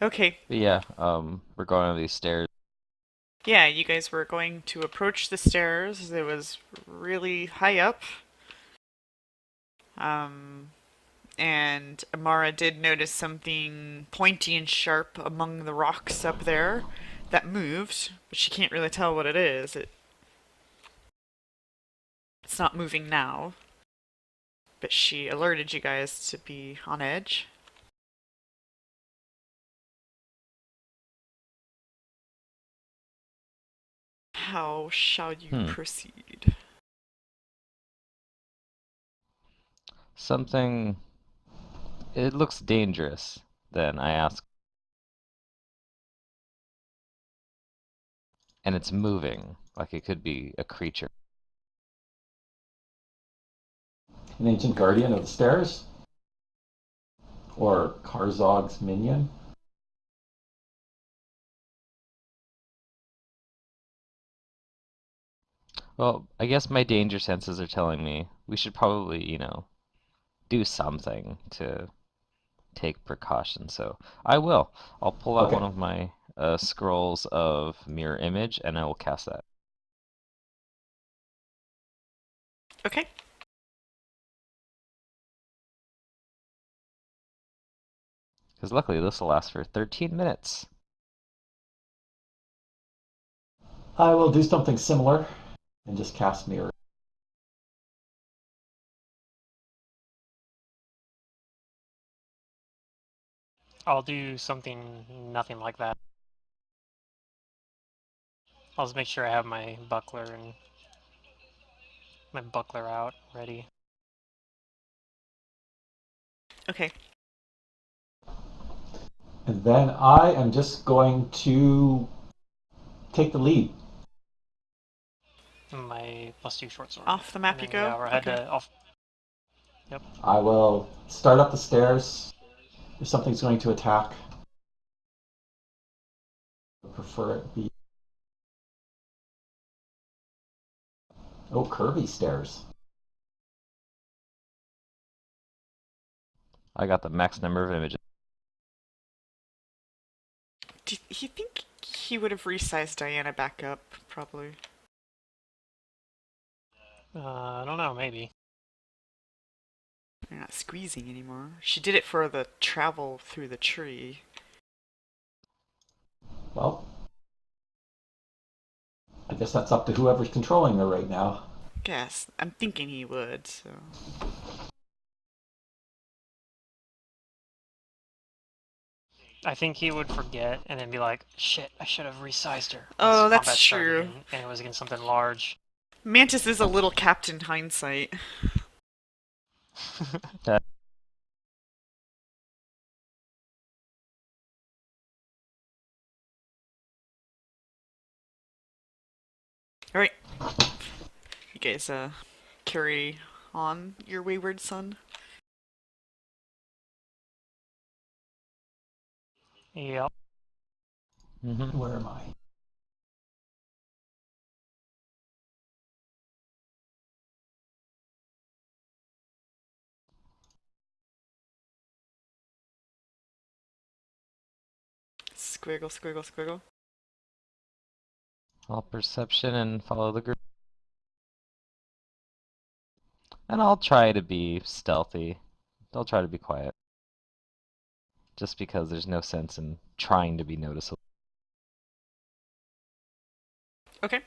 Okay. But yeah, we're going up these stairs. Yeah, you guys were going to approach the stairs. It was really high up. Um, and Amara did notice something pointy and sharp among the rocks up there that moved, but she can't really tell what it is. It's not moving now, but she alerted you guys to be on edge. How shall you Hmm. proceed? Something. It looks dangerous. Then I ask, and it's moving, like it could be a creature. An ancient guardian of the stairs? Or Karzog's minion? Well, I guess my danger senses are telling me we should probably, do something to take precaution. So I will. I'll pull out one Okay. of my scrolls of mirror image, and I will cast that. Okay. Because luckily this will last for 13 minutes. I will do something similar and just cast mirror. I'll do something nothing like that. I'll just make sure I have my buckler out ready. Okay. And then I am just going to take the lead. My +2 short sword. Off the And map you then go? yeah, we're head Okay. to off. Yep. I will start up the stairs. If something's going to attack, I prefer it be. Oh, curvy stairs. I got the max number of images. Do you think he would have resized Diana back up? Probably. I don't know, maybe. They're not squeezing anymore. She did it for the travel through the tree. Well, I guess that's up to whoever's controlling her right now. Guess. I'm thinking he would, so. I think he would forget and then be like, "Shit, I should have resized her." Once Oh, that's combat started true. and it was against something large. Mantis is a little Captain Hindsight. That Alright, you guys, carry on your wayward son. Yep. mm-hmm. Where am I? Squiggle, squiggle, squiggle. All perception and follow the group. And I'll try to be stealthy. I'll try to be quiet. Just because there's no sense in trying to be noticeable. Okay.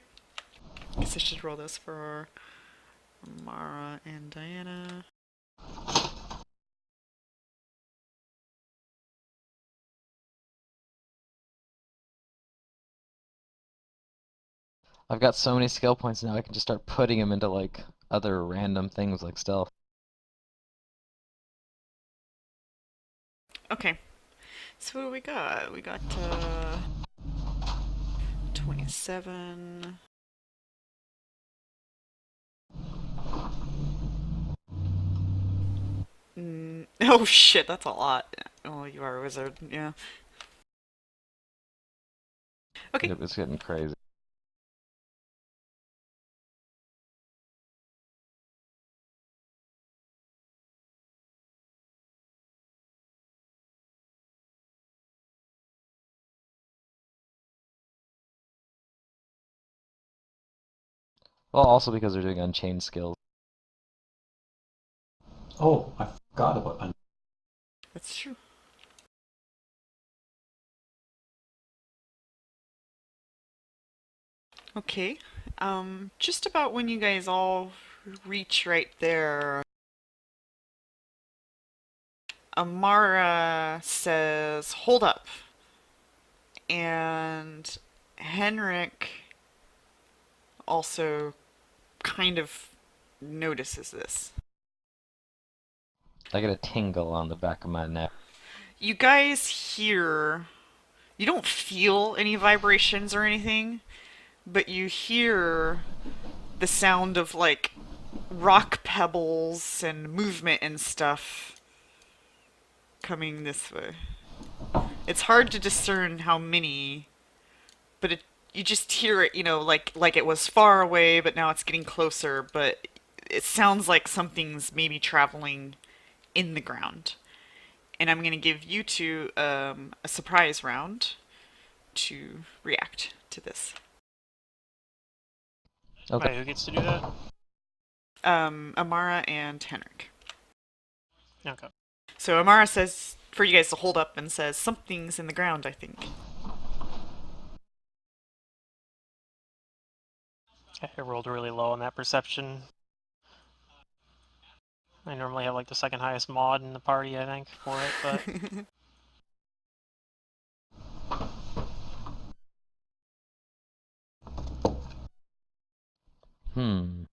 Guess I should roll this for Mara and Diana. I've got so many skill points now I can just start putting them into like other random things like stealth. Okay. So what do we got? We got 27. Oh shit, that's a lot. Oh, you are a wizard. Yeah. Okay. It was getting crazy. Well, also because they're doing unchained skills. Oh, I forgot about That's true. Okay. Just about when you guys all reach right there, Amara says, "Hold up." And Henrik also kind of notices this. I get a tingle on the back of my neck. You guys hear, you don't feel any vibrations or anything, but you hear the sound of like rock pebbles and movement and stuff coming this way. It's hard to discern how many, but you just hear it, like it was far away, but now it's getting closer, but it sounds like something's maybe traveling in the ground. And I'm going to give you two a surprise round to react to this. Okay. Wait, who gets to do that? Amara and Henrik. Okay. So Amara says for you guys to hold up and says something's in the ground, I think. I rolled really low on that perception. I normally have like the second highest mod in the party, I think, for it, but Hmm.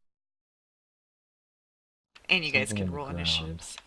And you guys Something in can the roll ground. initiatives.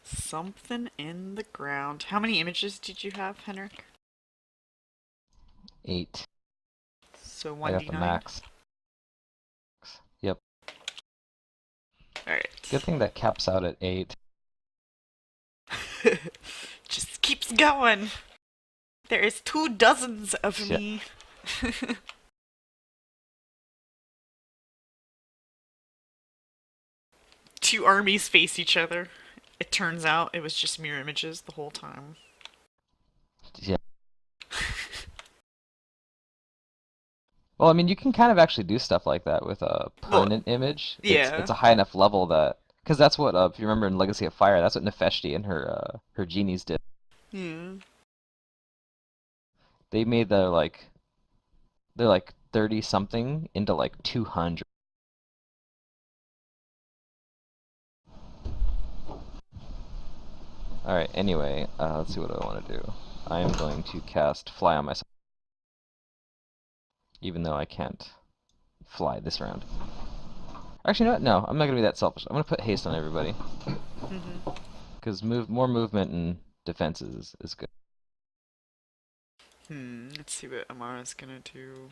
Something in the ground. How many images did you have, Henrik? 8. So I got the 1d9. max. Yep. Alright. Good thing that caps out at 8. Just keeps going. There is 24 of Shit. me. Two armies face each other. It turns out it was just mirror images the whole time. Yeah. Well, I mean, you can kind of actually do stuff like that with a permanent image. Yeah. It's a high enough level that, because that's what if you remember in Legacy of Fire, that's what Nefeshti and her genies did. Yeah. They made they're like 30 something into like 200. All right. Anyway, let's see what I want to do. I am going to cast Fly on myself, even though I can't fly this round. Actually, no, no, I'm not gonna be that selfish. I'm gonna put haste on everybody, Mm-hmm. because more movement and defenses is good. Let's see what Amara's gonna do.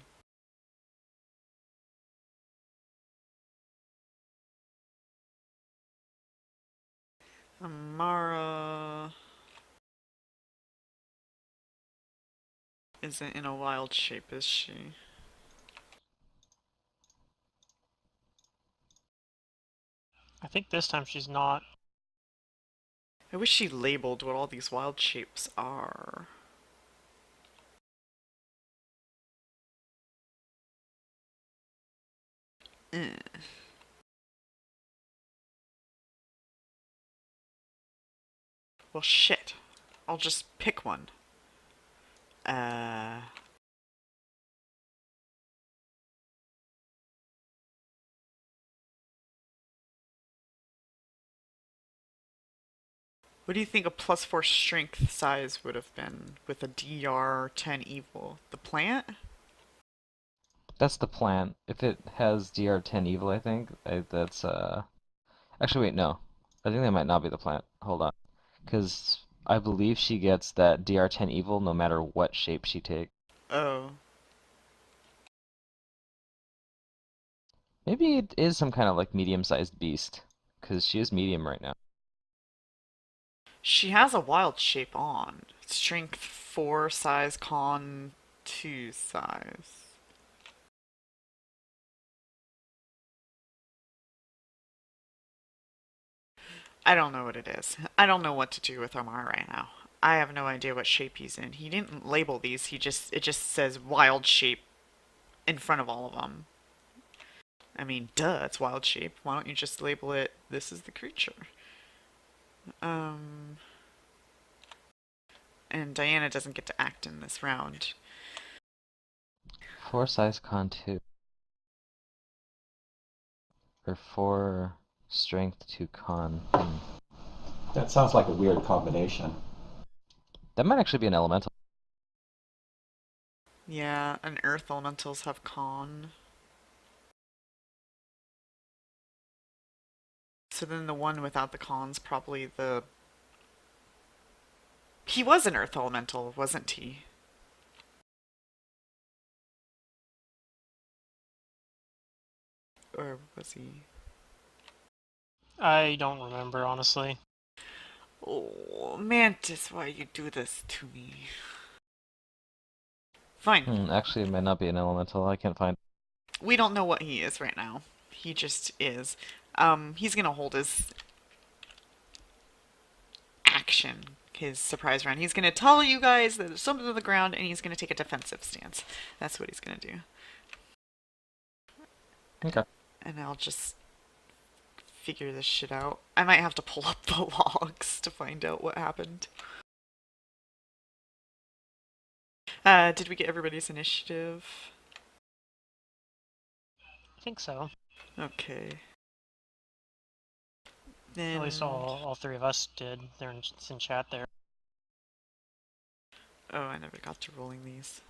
Amara isn't in a wild shape, is she? I think this time she's not. I wish she labeled what all these wild shapes are. Eh. Well, shit. I'll just pick one. What do you think a +4 strength size would have been with a DR10 evil? The plant? That's the plan. If it has DR10 evil, I think that's Actually, wait, no. I think that might not be the plant. Hold on, because I believe she gets that DR10 evil no matter what shape she takes. Oh. Maybe it is some kind of like medium-sized beast, because she is medium right now. She has a wild shape on. Strength 4 size, con 2 size. I don't know what it is. I don't know what to do with Omar right now. I have no idea what shape he's in. He didn't label these. It just says wild shape in front of all of them. I mean, duh, it's wild shape. Why don't you just label it this is the creature? Um and Diana doesn't get to act in this round. 4 size con 2. Or 4 strength to con. That sounds like a weird combination. That might actually be an elemental. Yeah, and earth elementals have con. So then the one without the con's probably the... He was an earth elemental, wasn't he? Or was he? I don't remember, honestly. Oh, Mantis, why you do this to me? Fine. Actually, it might not be an elemental. I can't find. We don't know what he is right now. He just is. He's gonna hold his action, his surprise round. He's gonna tell you guys that there's something on the ground, and he's gonna take a defensive stance. That's what he's gonna do. Okay. And I'll just figure this shit out. I might have to pull up the logs to find out what happened. Did we get everybody's initiative? I think so. Okay. At Then... least all three of us did. It's in chat there. Oh, I never got to rolling these.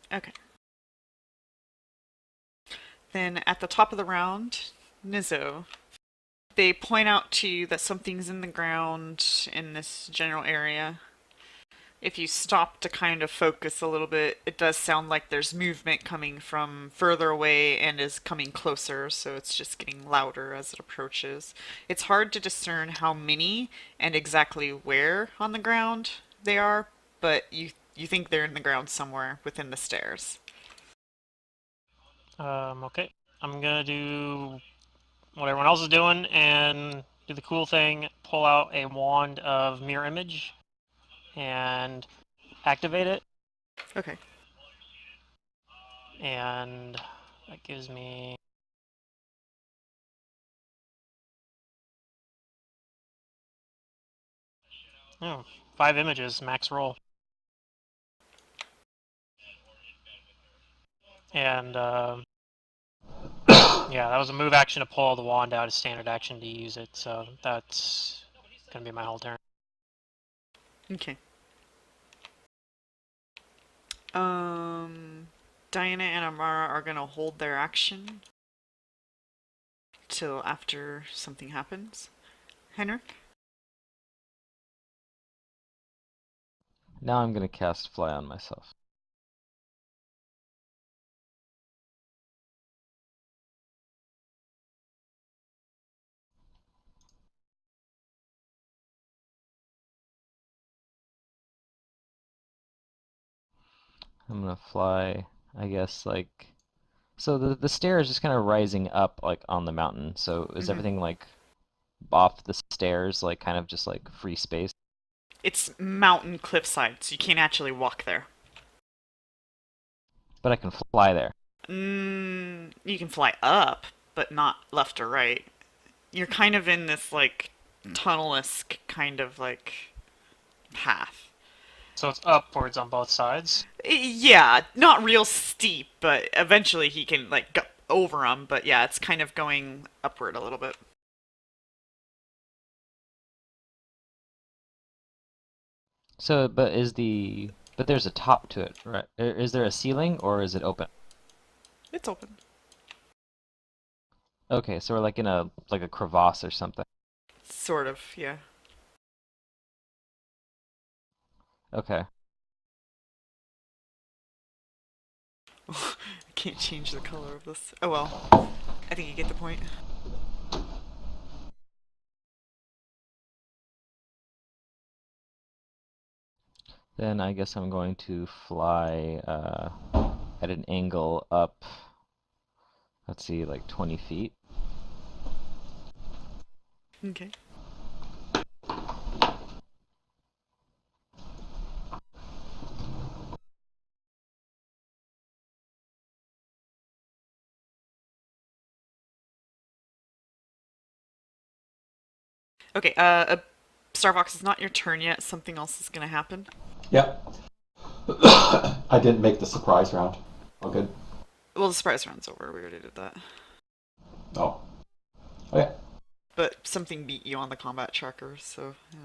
Okay. Then at the top of the round, Nizzo. They point out to you that something's in the ground in this general area. If you stop to kind of focus a little bit, it does sound like there's movement coming from further away and is coming closer, so it's just getting louder as it approaches. It's hard to discern how many and exactly where on the ground they are, but you think they're in the ground somewhere within the stairs. Okay. I'm gonna do what everyone else is doing and do the cool thing, pull out a wand of mirror image and activate it. Okay. And that gives me... Oh, 5 images, max roll. And, yeah, that was a move action to pull the wand out, a standard action to use it, so that's gonna be my whole turn. Okay. Diana and Amara are gonna hold their action till after something happens. Henrik? Now I'm gonna cast Fly on myself. I'm gonna fly, I guess, like... So the stair is just kind of rising up, like, on the mountain. So is Mm-hmm. everything, like, off the stairs, like, kind of just, like, free space? It's mountain cliffside, so you can't actually walk there. But I can fly there. You can fly up, but not left or right. You're kind of in this, like, tunnel-esque kind of, like, path. So it's upwards on both sides. Yeah, not real steep, but eventually he can, like, go over them. But yeah, it's kind of going upward a little bit. So, but there's a top to it, right? Is there a ceiling or is it open? It's open. Okay, so we're like in a crevasse or something. Sort of, yeah. Okay. I can't change the color of this. Oh well. I think you get the point. Then I guess I'm going to fly at an angle up, let's see, like 20 feet. Okay. Okay, Starfox, it's not your turn yet. Something else is gonna happen. Yep. I didn't make the surprise round. All good. Well, the surprise round's over. We already did that. Oh. Okay. But something beat you on the combat tracker, so yeah.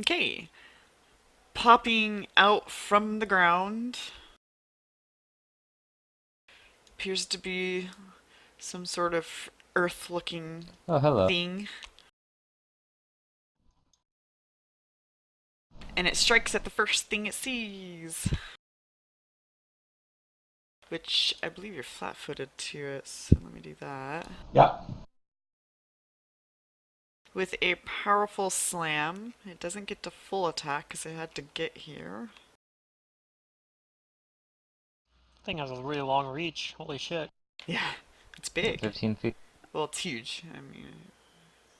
Okay. Popping out from the ground appears to be some sort of earth-looking Oh, hello. thing. And it strikes at the first thing it sees. Which I believe you're flat-footed to it, so let me do that. Yeah. With a powerful slam, it doesn't get to full attack because it had to get here. Thing has a really long reach. Holy shit. Yeah, it's big. 15 feet. Well, it's huge. I mean,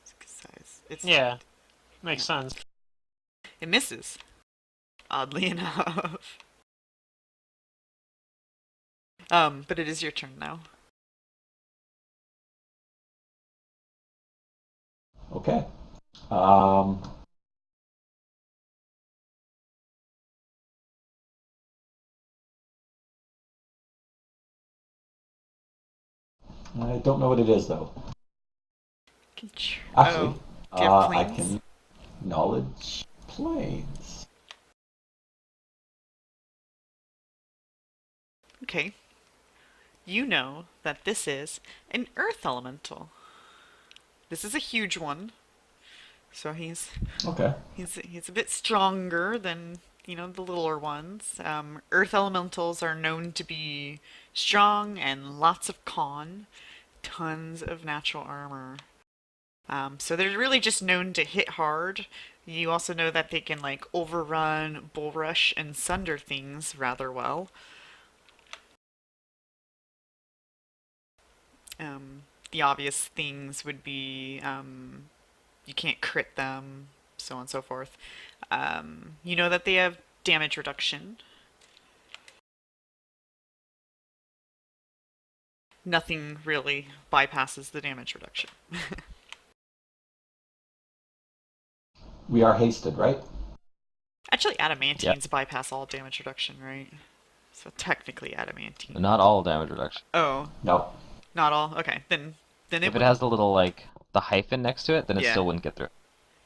it's good size. It's Yeah, makes sense. It misses, oddly enough. But it is your turn now. Okay. I don't know what it is though. Actually, do you have I planes? can knowledge planes. Okay. You know that this is an earth elemental. This is a huge one. So Okay. he's a bit stronger than, you know, the littler ones. Earth elementals are known to be strong and lots of con, tons of natural armor. So they're really just known to hit hard. You also know that they can like overrun, bull rush, and sunder things rather well. The obvious things would be you can't crit them, so on and so forth. You know that they have damage reduction. Nothing really bypasses the damage reduction. We are hasted, right? Actually, adamantines Yep. bypass all damage reduction, right? So technically adamantine. Not all damage reduction. Oh, No. not all? Okay, then it If it would. has the little, like, the hyphen next to it, then it Yeah. still wouldn't get through.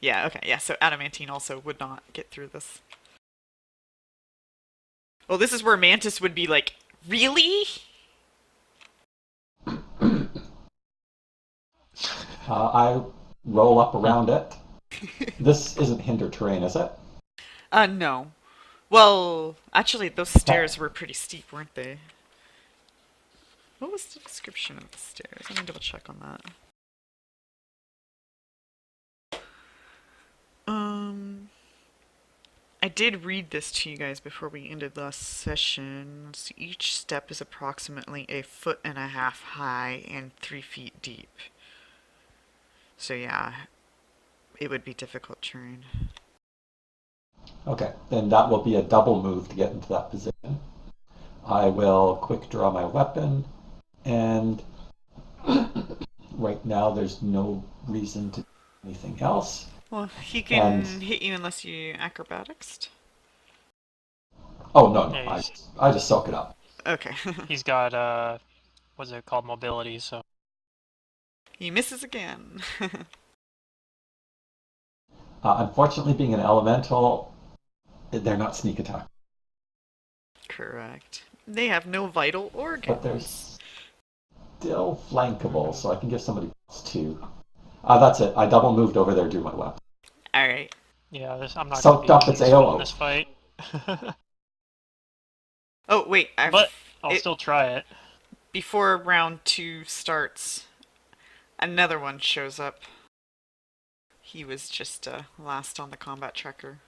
Yeah, okay, yeah, so adamantine also would not get through this. Well, this is where Mantis would be like, really? I roll up around it. This isn't hinder terrain, is it? No. Well, actually, those stairs were pretty steep, weren't they? What was the description of the stairs? Let me double check on that. I did read this to you guys before we ended last session. So each step is approximately 1.5 feet high and 3 feet deep. So yeah, it would be difficult terrain. Okay, then that will be a double move to get into that position. I will quick draw my weapon, and right now there's no reason to do anything else. Well, he can And hit you unless you acrobatics. oh no, Yeah, I just soak it up. Okay. he's got, what's it called? Mobility, so. He misses again. Unfortunately, being an elemental, they're not sneak attack, Correct. They have no vital but they're organs. still flankable, so I can give somebody else two. That's it. I double moved over there to do my weapon. Alright. Yeah, I'm not going to Soaked up be its useful in AOO. this fight. Oh, wait, But I'll it still try it. before round 2 starts, another one shows up. He was just last on the combat tracker.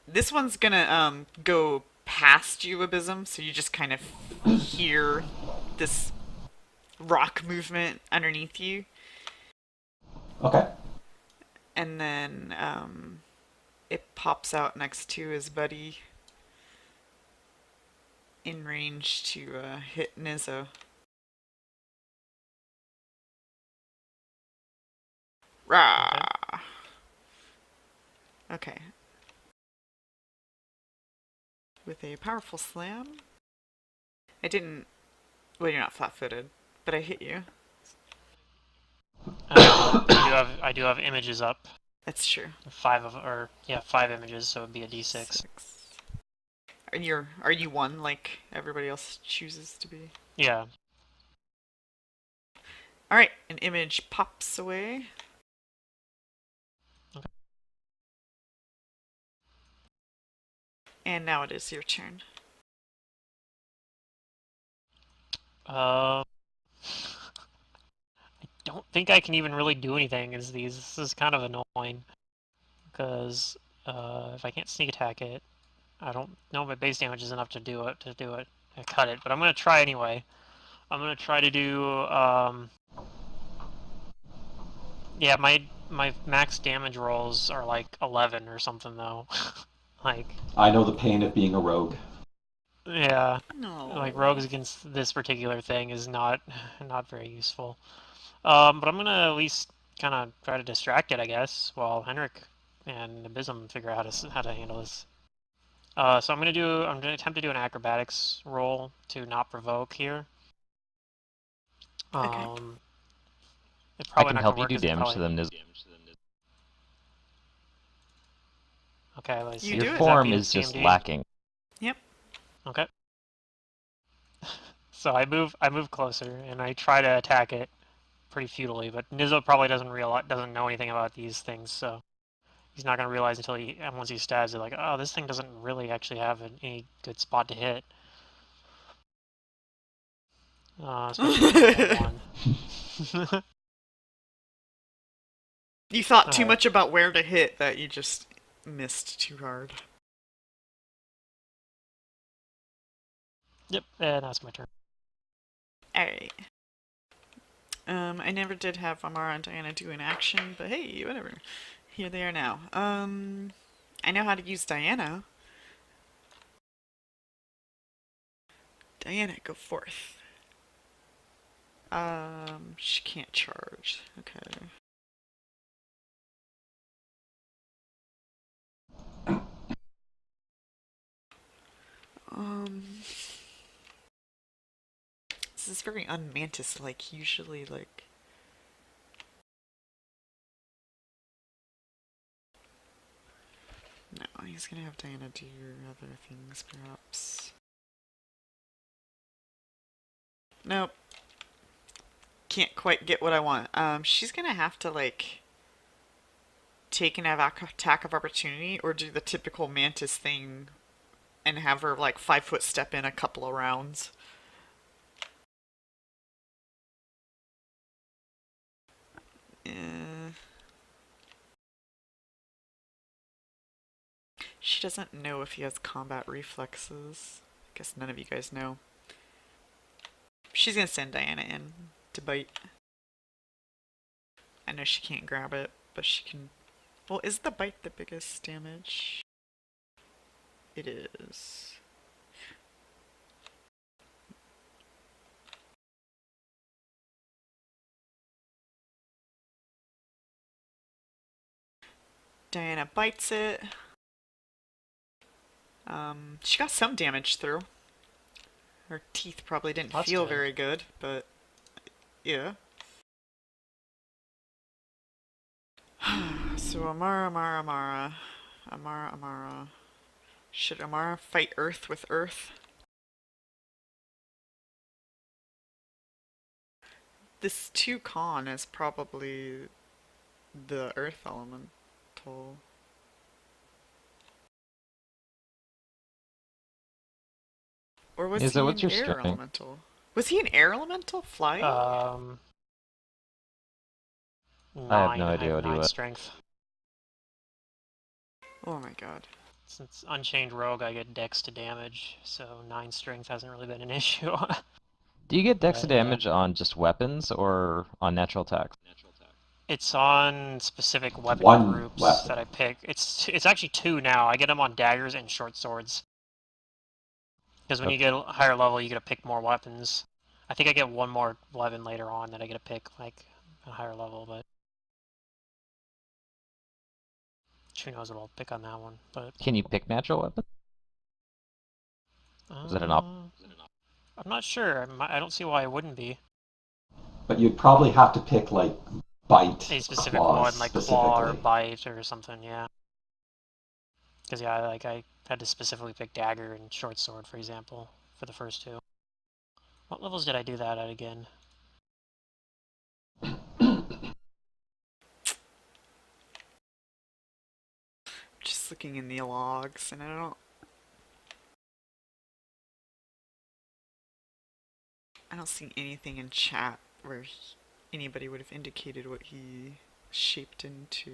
This one's gonna go past you, Abysm, so you just kind of hear this rock movement underneath you, Okay. and then it pops out next to his buddy in range to hit Nizzo. Rah! Okay. With a powerful slam. I didn't. Well, you're not flat-footed, but I hit you. I do have images up. That's true. 5 images, so it'd be a d6. 6. And are you one like everybody else chooses to be? Yeah. Alright, an image pops away. Okay. And now it is your turn. I don't think I can even really do anything as these. This is kind of annoying. Because if I can't sneak attack it, I don't know if my base damage is enough to do it. I cut it, but I'm going to try anyway. I'm going to try to do... yeah, my max damage rolls are like 11 or something, though. Like... I know the pain of being a rogue. Yeah. No. Like, rogues against this particular thing is not very useful. But I'm gonna at least kind of try to distract it, I guess, while Henrik and Abysm figure out how to handle this. So I'm gonna attempt to do an acrobatics roll to not provoke here. Okay. It's I probably can not help gonna you work do 'cause it's damage to probably... them. Okay, let's see. You Your do it. Is that form beat is just CMD? lacking. Yep. Okay. So I move closer and I try to attack it pretty futilely, but Nizzo probably doesn't know anything about these things, so he's not gonna realize until once he stabs it, like, oh, this thing doesn't really actually have any good spot to hit. Especially with level 1. You thought too Alright. much about where to hit that you just missed too hard. Yep, and that's my turn. Alright. I never did have Amara and Diana do an action, but hey, whatever. Here they are now. I know how to use Diana. Diana, go forth. She can't charge. Okay. This is very unmantis-like. Usually, like... No, he's gonna have Diana do other things, perhaps. Nope. Can't quite get what I want. She's gonna have to, like... take an attack of opportunity, or do the typical mantis thing and have her, like, 5-foot step in a couple of rounds. She doesn't know if he has combat reflexes. I guess none of you guys know. She's gonna send Diana in to bite. I know she can't grab it, but she can... Well, is the bite the biggest damage? It is. Diana bites it. She got some damage through. Her teeth probably didn't That's feel good. very good, but yeah. So Amara, Amara, Amara. Amara, Amara. Should Amara fight Earth with Earth? This 2 con is probably the Earth Elemental. Or was Is that he what's an your Air strength? Elemental? Was he an Air Elemental? Flying? Um, I have no nine. I idea have what he 9 was. strength. Oh my god. Since Unchained Rogue, I get dex to damage, so 9 strength hasn't really been an issue. Do you get dex But yeah, damage on just weapons or on natural attacks? it's on specific weapon One groups weapon. that I pick. It's actually 2 now. I get them on daggers and short swords. Because when you Okay. get a higher level, you get to pick more weapons. I think I get 1 more weapon later on that I get to pick, like, at a higher level, but who knows what I'll pick on that one. But Can you pick natural weapons? Is it an op? I'm not sure. I don't see why it wouldn't be But you'd probably have to pick like bite a specific claws one, like claw or specifically. bite or something. Yeah. Because yeah, like I had to specifically pick dagger and short sword, for example, for the first 2. What levels did I do that at again? Just looking in the logs, and I don't see anything in chat where anybody would have indicated what he shaped into.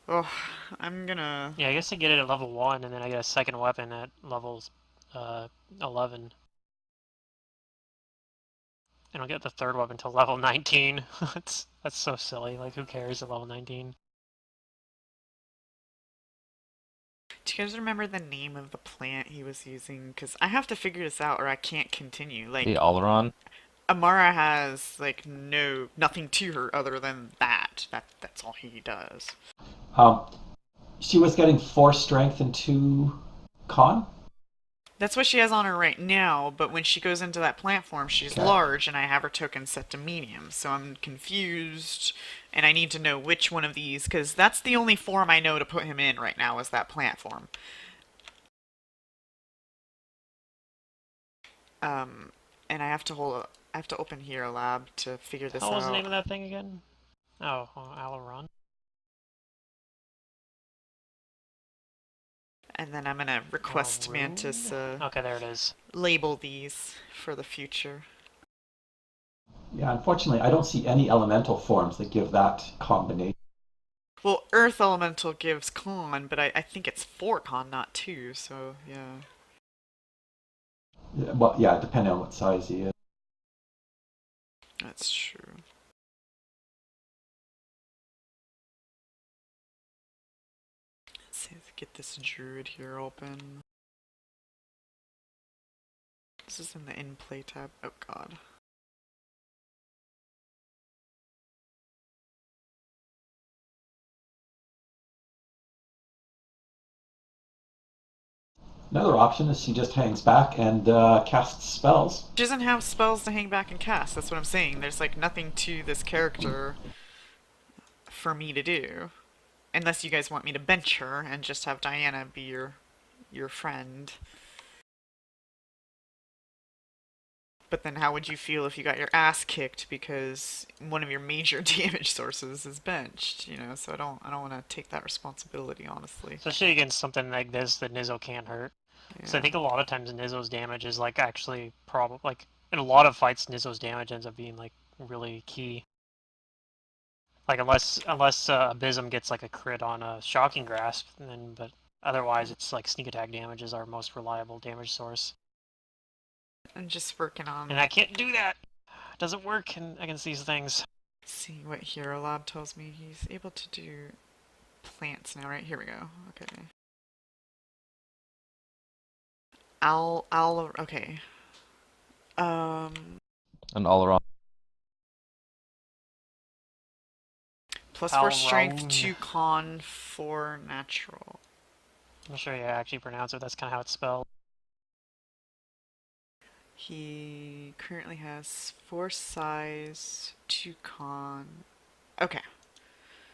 Oh, I'm gonna. Yeah, I guess I get it at level 1, and then I get a second weapon at levels 11. And I'll get the third weapon till level 19. That's so silly. Like, who cares at level 19? Do you guys remember the name of the plant he was using? Because I have to figure this out or I can't continue. The Like, Oleron? Amara has, like, nothing to her other than that. That's all he does. Um, she was getting 4 strength and 2 con. That's what she has on her right now, but when she goes into that plant form, she's Okay. large, and I have her token set to medium, so I'm confused, and I need to know which one of these, because that's the only form I know to put him in right now, is that plant form. And I have to open Hero Lab to figure this What was the out. name of that thing again? Oh, Alaron. And then I'm gonna request Mantis Okay, there it is. label these for the future. Yeah, unfortunately, I don't see any elemental forms that give that combination. Well, Earth Elemental gives con, but I think it's 4 con, not 2, so yeah. Well, yeah, depending on what size he is. That's true. Let's see, let's get this druid here open. This is in the in-play tab. Oh god. Another option is she just hangs back and casts spells. She doesn't have spells to hang back and cast, that's what I'm saying. There's like nothing to this character for me to do. Unless you guys want me to bench her and just have Diana be your friend. But then how would you feel if you got your ass kicked because one of your major damage sources is benched, you know? So I don't want to take that responsibility, honestly. Especially against something like this that Nizzo can't hurt. So I think a lot of times Nizzo's damage is like actually like in a lot of fights Nizzo's damage ends up being like really key. Like unless Abysm gets like a crit on a Shocking Grasp, but otherwise it's like sneak attack damage is our most reliable damage source. I'm just working on And I can't do that. It doesn't work against these things. seeing what Hero Lab tells me. He's able to do plants now, right? Here we go. Okay. Okay. An Oleron. Plus 4 strength, Alround. 2 con, 4 natural. I'm not sure how I actually pronounce it. That's kind of how it's spelled. He currently has 4 size, 2 con. Okay.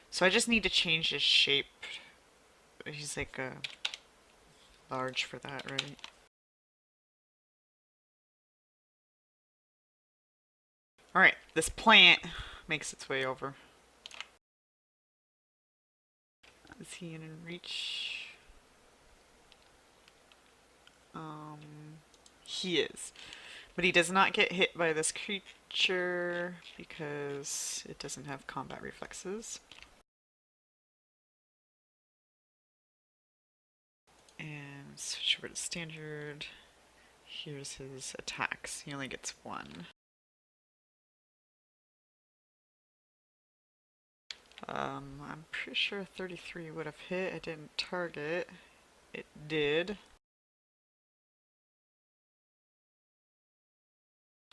So I just need to change his shape. He's like a large for that, right? Alright, this plant makes its way over. Is he in reach? He is. But he does not get hit by this creature because it doesn't have combat reflexes. And switch over to standard. Here's his attacks. He only gets 1. I'm pretty sure 33 would have hit. I didn't target. It did.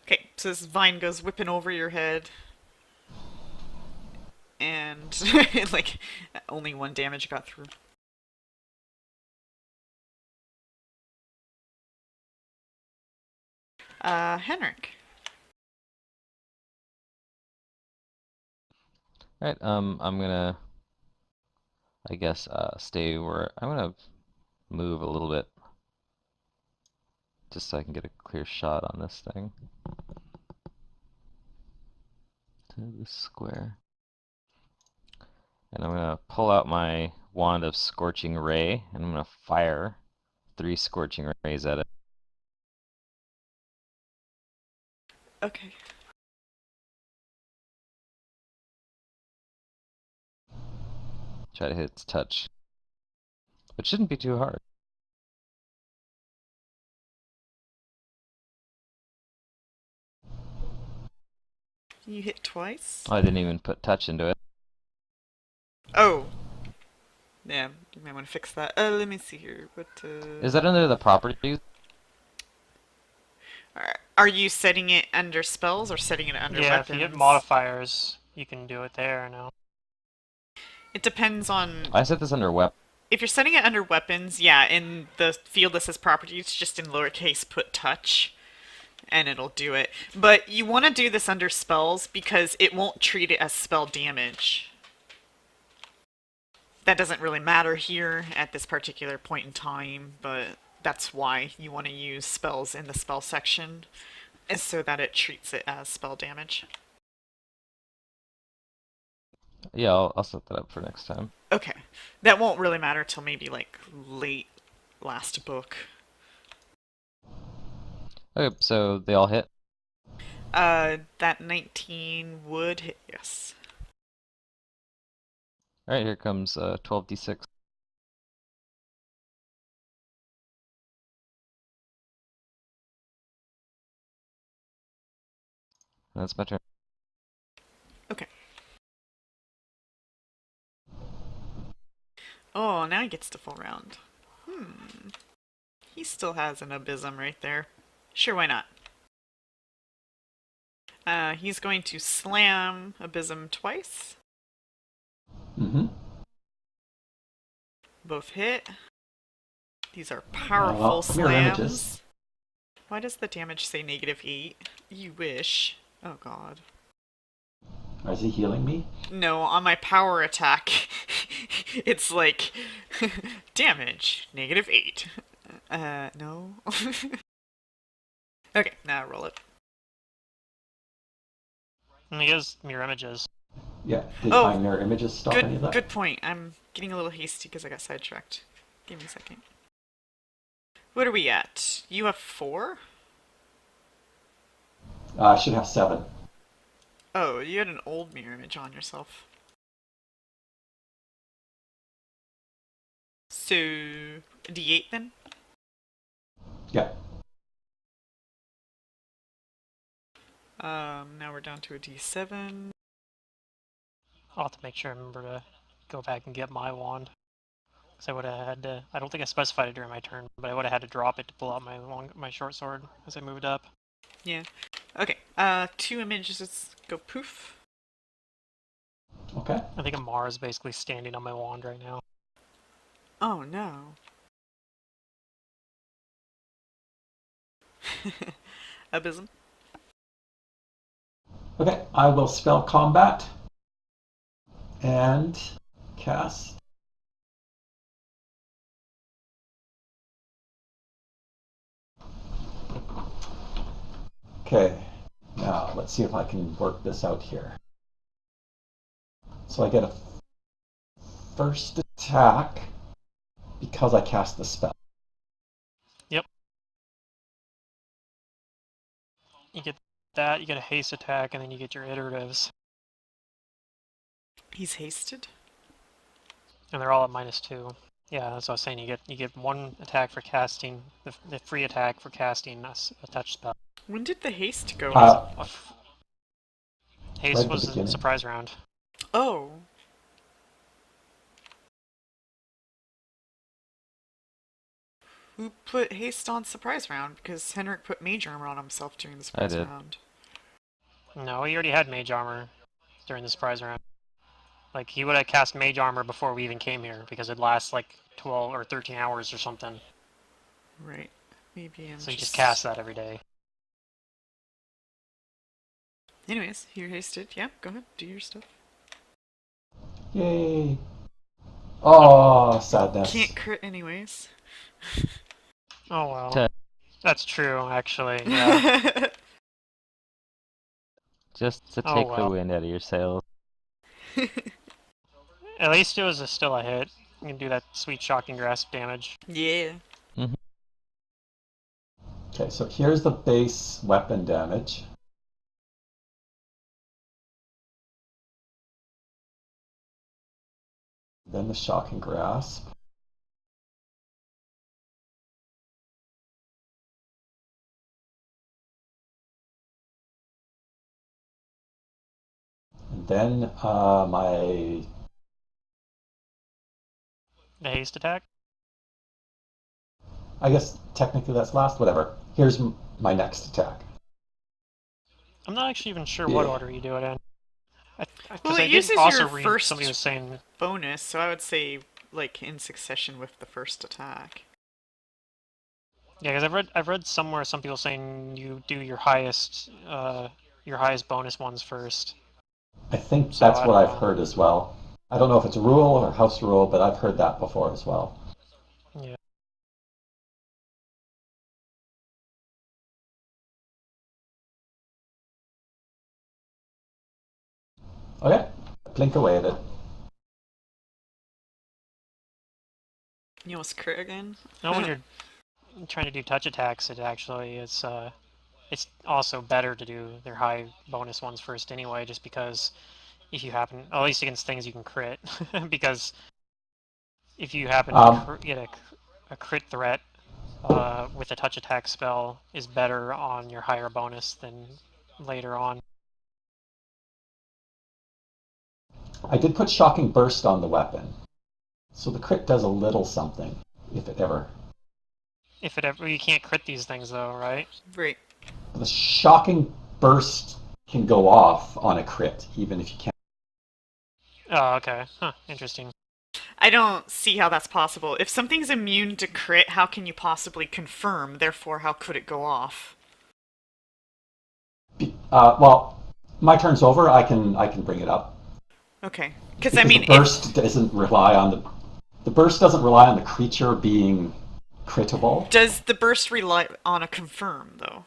Okay, so this vine goes whipping over your head. And, like, only 1 damage got through. Henrik. Alright, I'm gonna, I guess, stay where, I'm gonna move a little bit just so I can get a clear shot on this thing. To the square. And I'm gonna pull out my wand of Scorching Ray, and I'm gonna fire 3 Scorching Rays at it. Okay. Try to hit its touch. It shouldn't be too hard. You hit twice? Oh, I didn't even put touch into it. Oh. Yeah, you might want to fix that. Let me see here. What, Is that under the properties? Are you setting it under spells or setting it under Yeah, weapons? if you get modifiers, you can do it there now. It depends on... I set this under weapon. If you're setting it under weapons, yeah, in the field that says properties, just in lowercase put touch, and it'll do it. But you want to do this under spells because it won't treat it as spell damage. That doesn't really matter here at this particular point in time, but that's why you want to use spells in the spell section, is so that it treats it as spell damage. Yeah, I'll set that up for next time. Okay. That won't really matter till maybe like late last book. Okay, so they all hit. That 19 would hit, yes. Alright, here comes 12d6. That's my turn. Okay. Oh, now he gets to full round. He still has an abysm right there. Sure, why not? He's going to slam abysm twice. Mm-hmm. Both hit. These are powerful mirror slams. images. Why does the damage say -8? You wish. Oh god. Is he healing me? No, on my power attack, it's like, damage, -8. No. Okay, now roll it. And he has mirror images. Yeah. Did Oh, my mirror images stop any of that? Good point. I'm getting a little hasty because I got sidetracked. Give me a second. What are we at? You have 4? I should have 7. Oh, you had an old mirror image on yourself. So, D8 then? Yeah. Now we're down to a D7. I'll have to make sure I remember to go back and get my wand. Because I would have had to... I don't think I specified it during my turn, but I would have had to drop it to pull out my short sword as I moved up. Yeah. Okay, 2 images go poof. Okay. I think Amara is basically standing on my wand right now. Oh no. Abysm. Okay, I will spell combat and cast. Okay, now let's see if I can work this out here. So I get a first attack because I cast the spell. Yep. You get that, you get a haste attack, and then you get your iteratives. He's hasted. And they're all at -2. Yeah, that's what I was saying. You get one attack for casting, the free attack for casting a touch spell. When did the haste go? Haste right at the was a beginning. surprise round. Oh. Who put haste on surprise round? Because Henrik put mage armor on himself during the surprise did. round. No, he already had mage armor during the surprise round. Like, he would have cast mage armor before we even came here, because it lasts like 12 or 13 hours or something. Right. Maybe I'm So he just casts that every day. Anyways, you're hasted. Yeah, go ahead. Do your stuff. Yay! Oh, sadness. Can't crit anyways. Oh well. To- That's true, actually. Yeah. Just to Oh, take well. the wind out of your sails. At least it was still a hit. You can do that sweet shocking grasp damage. Yeah. Okay, so here's the base weapon damage. Then the shocking grasp. And then my... The haste attack? I guess technically that's last, whatever. Here's my next attack. I'm not actually even sure what Yeah. order you do it in. Well, I it did uses also your read first somebody was saying bonus, so I would say like in succession with the first attack. yeah, because I've read somewhere some people saying you do your highest bonus ones first. I think So, that's I what don't I've know. heard as well. I don't know if it's a rule or house rule, but I've heard that before as well. Yeah. Okay, blink away at it. You almost crit again? Now when you're trying to do touch attacks, it's also better to do their high bonus ones first anyway, just because if you happen, at least against things you can crit, because if you happen to get a crit threat with a touch attack spell is better on your higher bonus than later on. I did put shocking burst on the weapon, so the crit does a little something, if it ever. If it ever, you can't crit these things though, right? Right. The shocking burst can go off on a crit, even if you can't. Oh, okay. Huh, interesting. I don't see how that's possible. If something's immune to crit, how can you possibly confirm? Therefore, how could it go off? Well, my turn's over. I can bring it up. Okay. Because I mean, the burst doesn't rely on the burst doesn't rely on the creature being critable. Does the burst rely on a confirm though?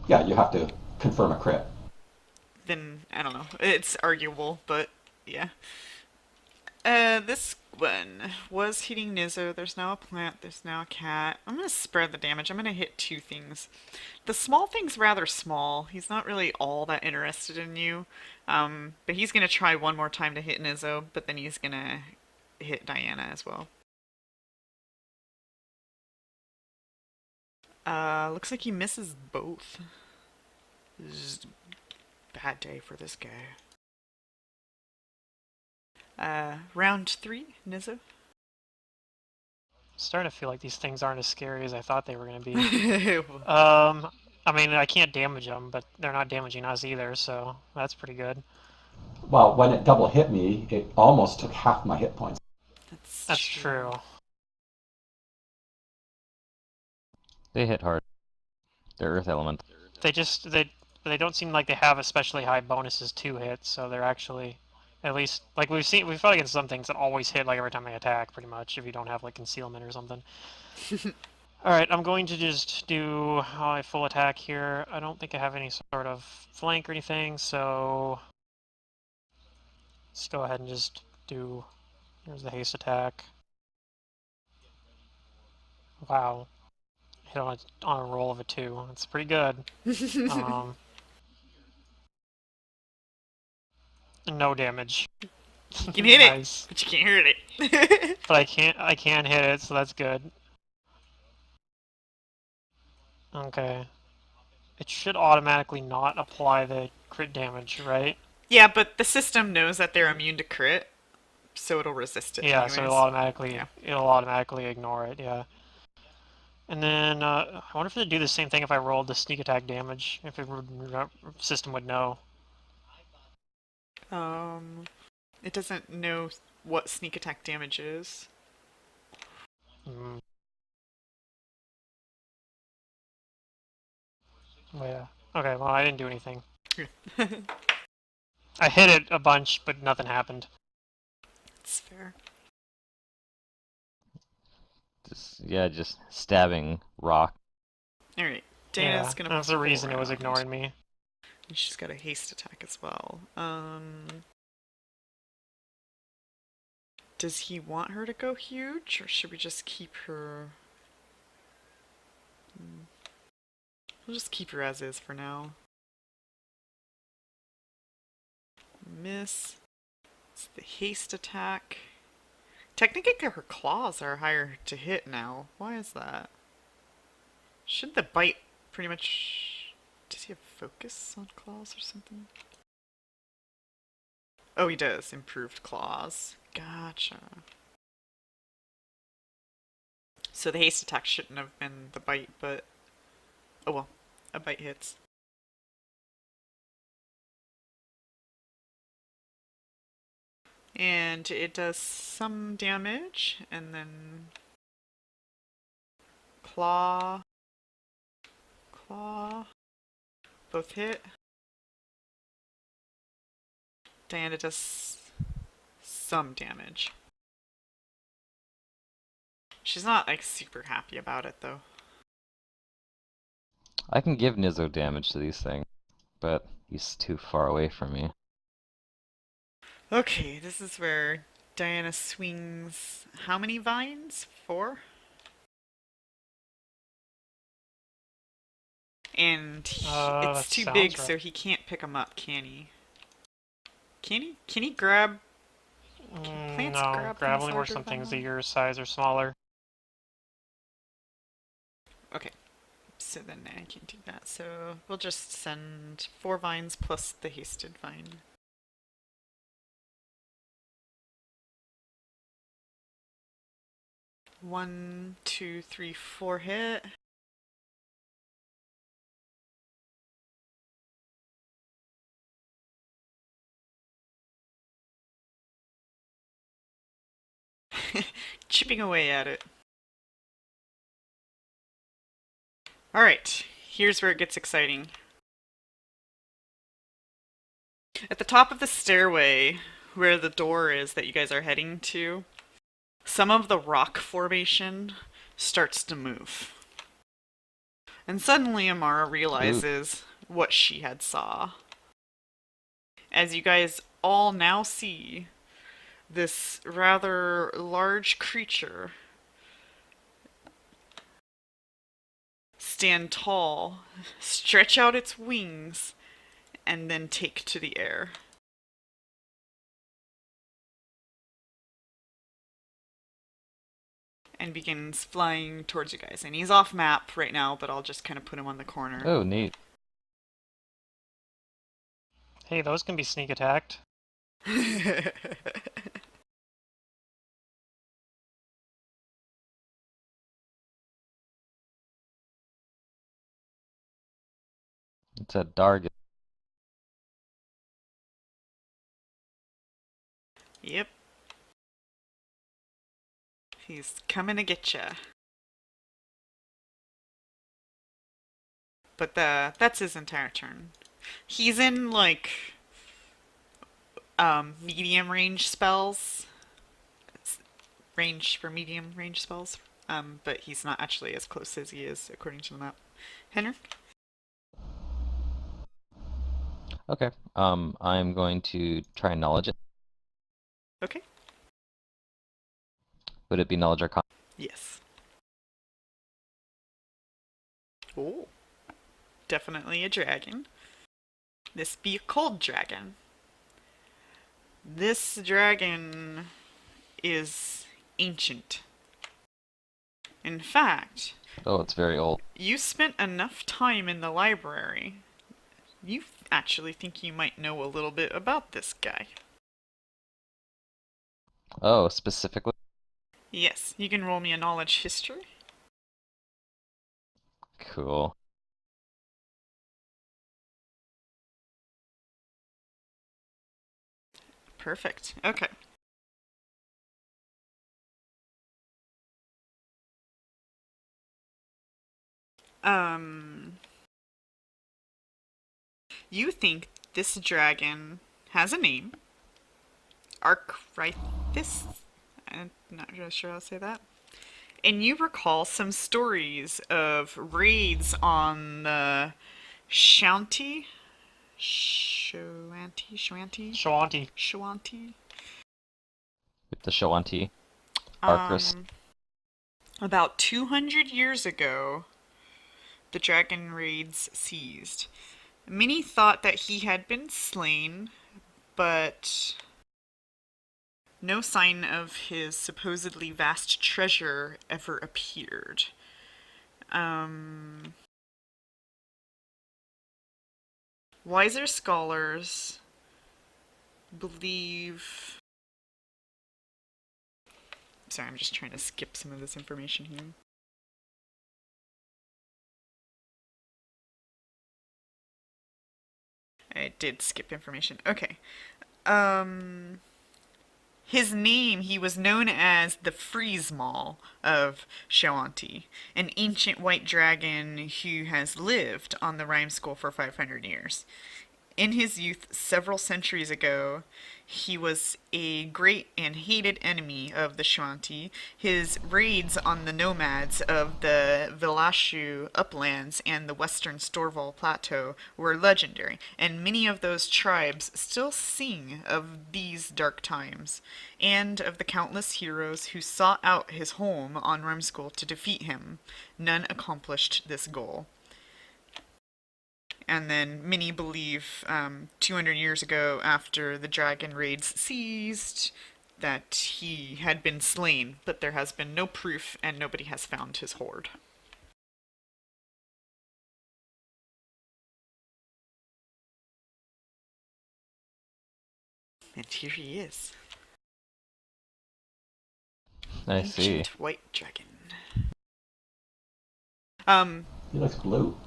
Yeah, you have to confirm a crit. Then I don't know. It's arguable, but yeah. This one was hitting Nizzo. There's now a plant. There's now a cat. I'm gonna spread the damage. I'm gonna hit two things. The small thing's rather small. He's not really all that interested in you. But he's gonna try one more time to hit Nizzo, but then he's gonna hit Diana as well. Looks like he misses both. This is a bad day for this guy. Round 3, Nizzo. Starting to feel like these things aren't as scary as I thought they were going to be. That's I mean, I can't damage them, but they're not damaging us either, so that's pretty good. Well, when it double hit me, it almost took half my hit points. That's true. They hit hard. They're earth element. They don't seem like they have especially high bonuses to hit, so they're actually, at least, like we've fought against some things that always hit like every time they attack, pretty much, if you don't have like concealment or something. Alright, I'm going to just do a full attack here. I don't think I have any sort of flank or anything, so let's go ahead and just do, here's the haste attack. Wow. Hit on a roll of a 2. That's pretty good. No damage. You can hit Nice. it, but you can't hurt it. But I can hit it, so that's good. Okay. It should automatically not apply the crit damage, right? Yeah, but the system knows that they're immune to crit, so it'll resist it Yeah, anyways. so Yeah. it'll automatically ignore it, yeah. And then I wonder if it'd do the same thing if I rolled the sneak attack damage, if it would, system would know. It doesn't know what sneak attack damage is. Mm. Oh, yeah. Okay, well I didn't do anything. I hit it a bunch, but nothing happened. It's fair. Just stabbing rock. Alright, Dana's Yeah, gonna that's the pull reason it was around. ignoring me. And she's got a haste attack as well. Does he want her to go huge, or should we just keep her... We'll just keep her as is for now. Miss. It's the haste attack. Technically her claws are higher to hit now. Why is that? Should the bite pretty much... Does he have focus on claws or something? Oh, he does. Improved claws. Gotcha. So the haste attack shouldn't have been the bite, but... Oh well. A bite hits. And it does some damage, and then... Claw. Claw. Both hit. Diana does some damage. She's not like super happy about it though. I can give Nizzo damage to these things, but he's too far away from me. Okay, this is where Diana swings how many vines? 4? And it's That too sounds big, right. so he can't pick them up, can he? Can he? Can he grab? Plants No, grab only things works larger on than things them? that your size or smaller. Okay, so then I can't do that. So we'll just send 4 vines plus the hasted vine. One, two, three, 4 hit. Chipping away at it. Alright, here's where it gets exciting. At the top of the stairway, where the door is that you guys are heading to, some of the rock formation starts to move. And suddenly Amara realizes what she had saw. As you guys all now see, this rather large creature stand tall, stretch out its wings, and then take to the air. And begins flying towards you guys. And he's off map right now, but I'll just kind of put him on the corner. Oh, neat. Hey, those can be sneak attacked. It's a Darg. Yep. He's coming to get ya. but that's his entire turn. He's in like medium range spells, range for medium range spells. But he's not actually as close as he is according to the map. Henrik? Okay. I'm going to try and knowledge it. Okay. Would it be knowledge or con? Yes. Oh, definitely a dragon. This be a cold dragon. This dragon is ancient. In fact, Oh, it's very old. you spent enough time in the library. You actually think you might know a little bit about this guy. Oh, specifically? Yes, you can roll me a knowledge history. Cool. Perfect. Okay. Um, you think this dragon has a name? Archrythis? I'm not really sure how to say that. And you recall some stories of raids on the Shanti? Shawanti. Shawanti? With the Shawanti. Um, Arcris. about 200 years ago, the dragon raids ceased. Many thought that he had been slain, but no sign of his supposedly vast treasure ever appeared. Wiser scholars believe. Sorry, I'm just trying to skip some of this information here. I did skip information. Okay. His name, he was known as the Freeze Maul of Shawanti, an ancient white dragon who has lived on the Rhyme School for 500 years. In his youth, several centuries ago, he was a great and hated enemy of the Shanti. His raids on the nomads of the Vilashu uplands and the western Storval Plateau were legendary, and many of those tribes still sing of these dark times, and of the countless heroes who sought out his home on Rumskull to defeat him. None accomplished this goal. And then many believe 200 years ago, after the dragon raids ceased, that he had been slain, but there has been no proof and nobody has found his hoard. And here he is. I see. Ancient white dragon. He looks blue.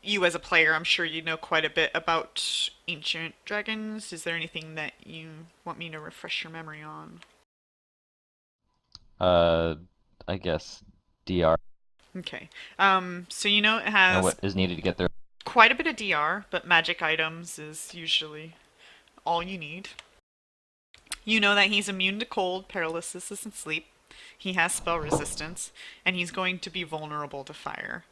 You as a player, I'm sure you know quite a bit about ancient dragons. Is there anything that you want me to refresh your memory on? I guess DR. Okay. So you know it And has what is needed to get there? quite a bit of DR, but magic items is usually all you need. You know that he's immune to cold, paralysis, and sleep. He has spell resistance, and he's going to be vulnerable to fire.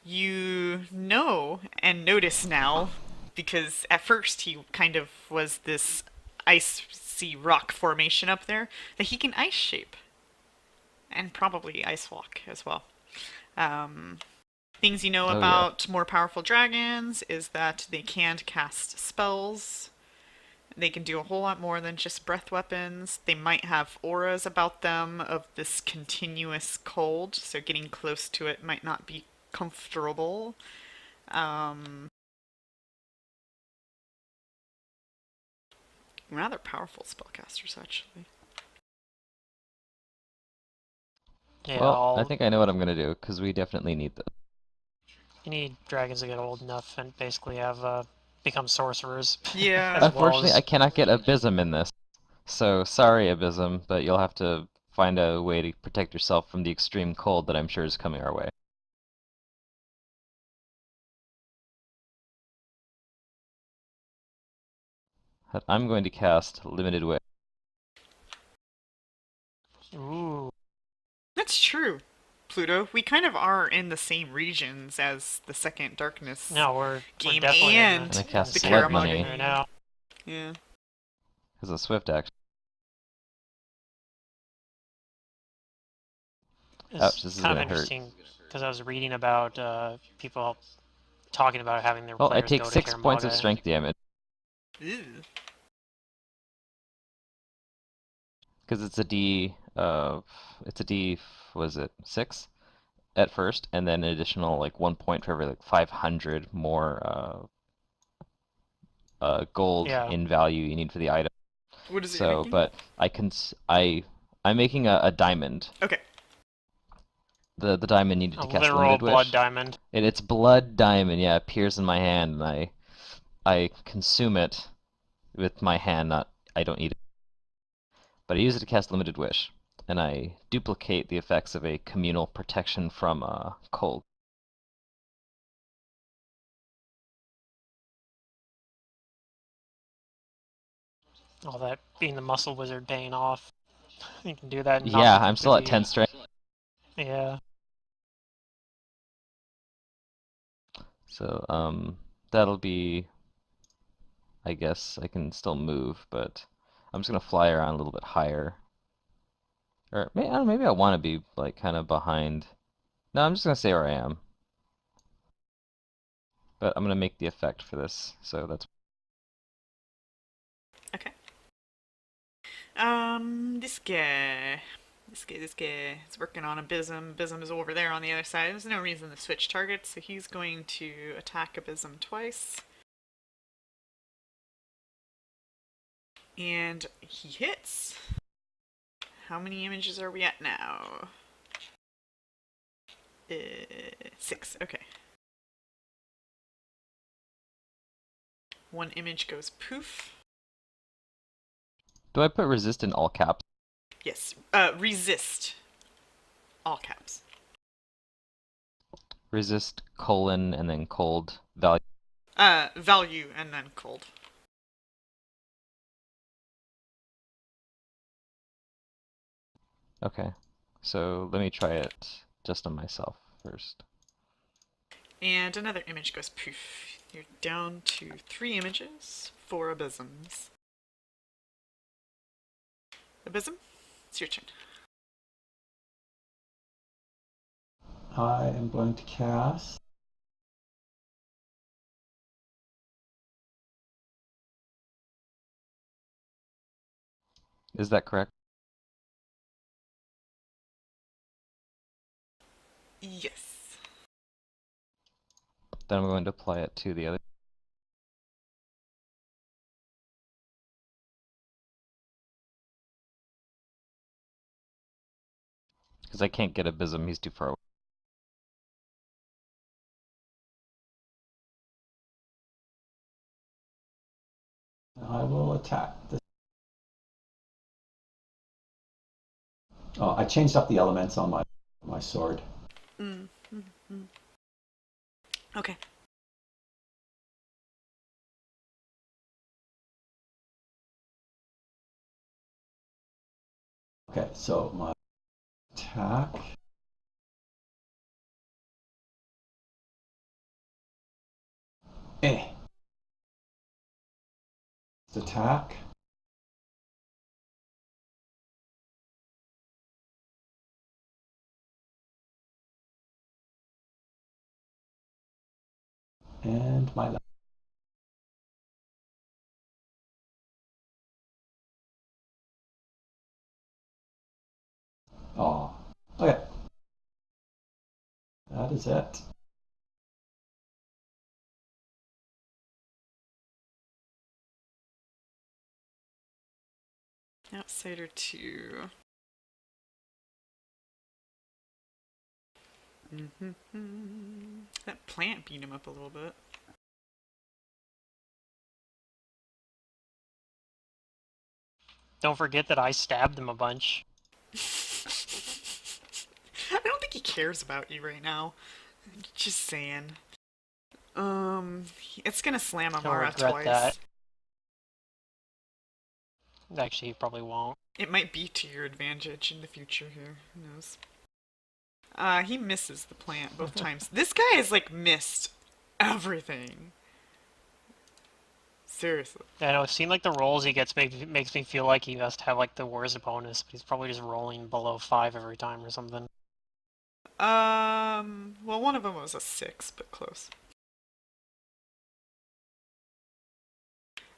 You know and notice now, because at first he kind of was this icy rock formation up there, that he can ice shape. And probably ice walk as well. Things you know Oh, yeah. about more powerful dragons is that they can cast spells. They can do a whole lot more than just breath weapons. They might have auras about them of this continuous cold, so getting close to it might not be comfortable. Rather powerful spellcasters, actually. Yeah, Well, I think I know what I'm gonna do, because we definitely need this. you need dragons to get old enough and basically have become sorcerers. Yeah. As well Unfortunately, as- I cannot get Abysm in this. So, sorry, Abysm, but you'll have to find a way to protect yourself from the extreme cold that I'm sure is coming our way. But I'm going to cast Limited Wish. Ooh. That's true, Pluto. We kind of are in the same regions as the Second Darkness No, we're game definitely and in And I the, cast the Blood Karamage Money. right now. Yeah. As a swift action. Ouch, It's this is kind of gonna hurt. interesting because I was reading about people talking about having their Well, I players take go to 6 points of Karamaga. strength damage. Ew. Because it's a D, it's a D, was it 6 at first, and then an additional like 1 point for every like 500 more gold Yeah. in value you need for the item. What is it you're So, making? but I'm making a diamond. Okay. The diamond needed A to cast literal Limited blood Wish. diamond. And it's blood diamond, yeah, it appears in my hand, and I consume it with my hand. Not I don't eat it, but I use it to cast Limited Wish, and I duplicate the effects of a communal protection from cold. All that being the muscle wizard paying off. You can do that and Yeah, not be I'm still at completely... 10 strength. Yeah. So, that'll be, I guess I can still move, but I'm just gonna fly around a little bit higher. Or maybe, I don't know, maybe I want to be like kind of behind. No, I'm just gonna stay where I am. But I'm gonna make the effect for this, so that's Okay. This guy is working on Abysm. Abysm is over there on the other side. There's no reason to switch targets, so he's going to attack Abysm twice. And he hits. How many images are we at now? 6, okay. One image goes poof. Do I put resist in all caps? Yes, resist. All caps. Resist colon and then cold value. Value and then cold. Okay, so let me try it just on myself first. And another image goes poof. You're down to 3 images, 4 abysms. Abysm, it's your turn. I am going to cast Is that correct? Yes. Then I'm going to apply it to the other. Because I can't get Abysm, he's too far away. I will attack this. Oh, I changed up the elements on my sword. Okay. Okay, so my attack. Attack. And my left. Oh, okay. That is it. Outsider 2. That plant beat him up a little bit. Don't forget that I stabbed them a bunch. I don't think he cares about you right now. Just saying. It's gonna slam He'll Amara regret twice. that. Actually, he probably won't. It might be to your advantage in the future here. Who knows? He misses the plant both times. This guy has like missed everything. Seriously. I know. It seemed like the rolls he gets makes me feel like he must have like the worst bonus, but he's probably just rolling below 5 every time or something. Well, one of them was a 6, but close.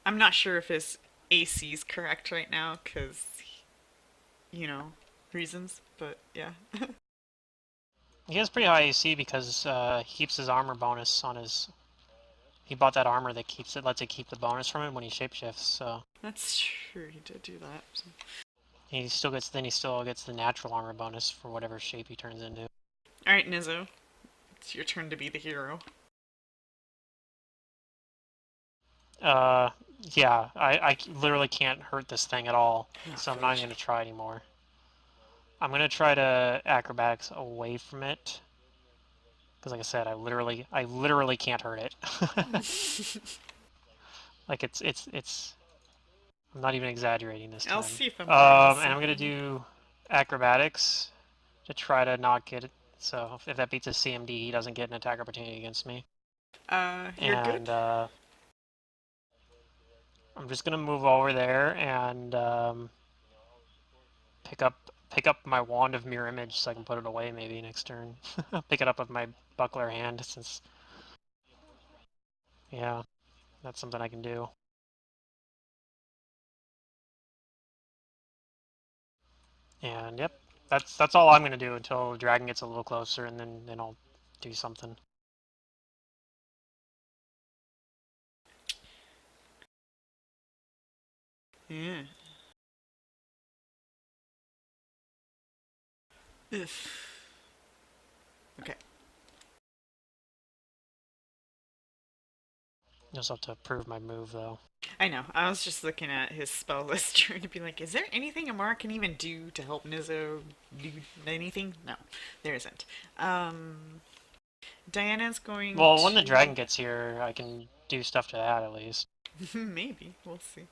I'm not sure if his AC is correct right now, because, you know, reasons, but yeah. He has pretty high AC because he keeps his armor bonus on his. He bought that armor that lets it keep the bonus from him when he shapeshifts. So That's true, he did do that. So. he still gets the natural armor bonus for whatever shape he turns into. Alright, Nizzo. It's your turn to be the hero. Yeah, I literally can't hurt this thing at all, so I'm not even going to try anymore. I'm going to try to acrobatics away from it, because like I said, I literally can't hurt it. Like it's. I'm not even exaggerating this time. I'll see if I'm right. And I'm going to do acrobatics to try to not get it. So if that beats a CMD, he doesn't get an attack opportunity against me. You're good. I'm just gonna move over there and pick up my wand of mirror image so I can put it away maybe next turn. Pick it up with my buckler hand since, yeah, that's something I can do. And yep, that's all I'm gonna do until the dragon gets a little closer, and then I'll do something. Yeah. If. Okay. Just have to approve my move though. I know. I was just looking at his spell list trying to be like, is there anything Amara can even do to help Nizzo do anything? No, there isn't. Diana's going Well, when the dragon gets here, I can do stuff to that at least. Maybe. We'll see.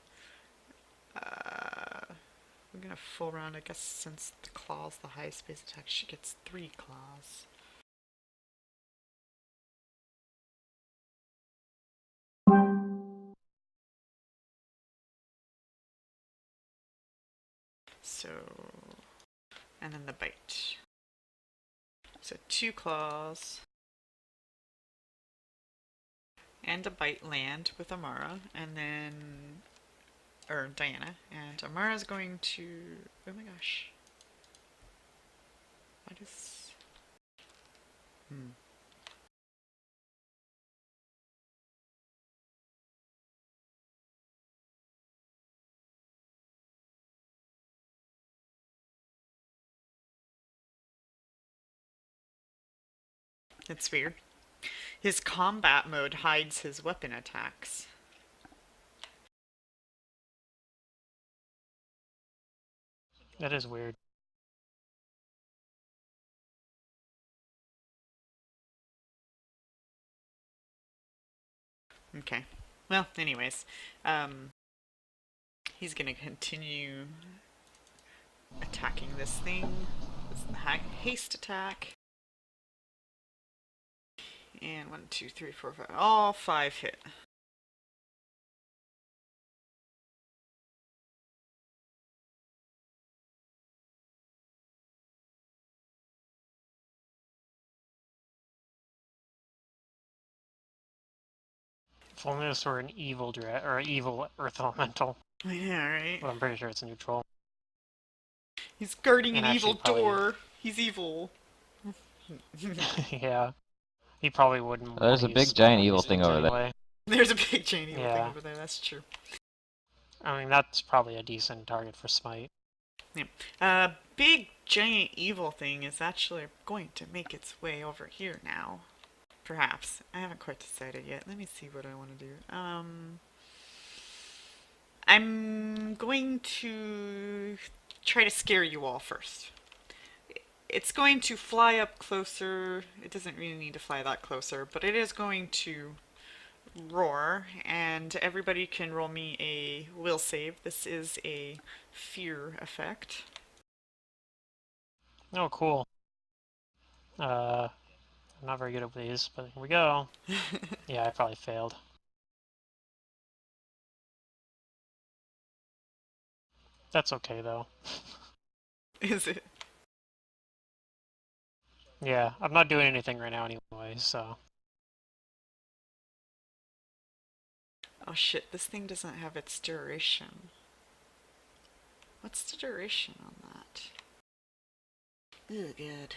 We're gonna full round, I guess, since the claw's the highest base attack. She gets 3 claws. So, and then the bite. So 2 claws. And a bite land with Amara, and then, or Diana, and Amara's going to, oh my gosh. What is, It's weird. His combat mode hides his weapon attacks. That is weird. Okay. Well, anyways, he's gonna continue attacking this thing. This is the haste attack. And 1, 2, 3, 4, 5. All 5 hit. If only this were an evil or an evil earth elemental. Yeah, right? But I'm pretty sure it's neutral. He's guarding And an evil actually door. He's evil. Yeah. He probably wouldn't. There's a big giant evil thing over there. anyway. There's a big giant evil thing Yeah. over there, that's true. I mean, that's probably a decent target for smite. Big giant evil thing is actually going to make its way over here now. Perhaps. I haven't quite decided yet. Let me see what I want to do. I'm going to try to scare you all first. It's going to fly up closer. It doesn't really need to fly that closer, but it is going to roar, and everybody can roll me a will save. This is a fear effect. Oh, cool. I'm not very good at these, but here we go. Yeah, I probably failed. That's okay, though. Is it? Yeah, I'm not doing anything right now anyway, so... Oh shit, this thing doesn't have its duration. What's the duration on that? Oh, good.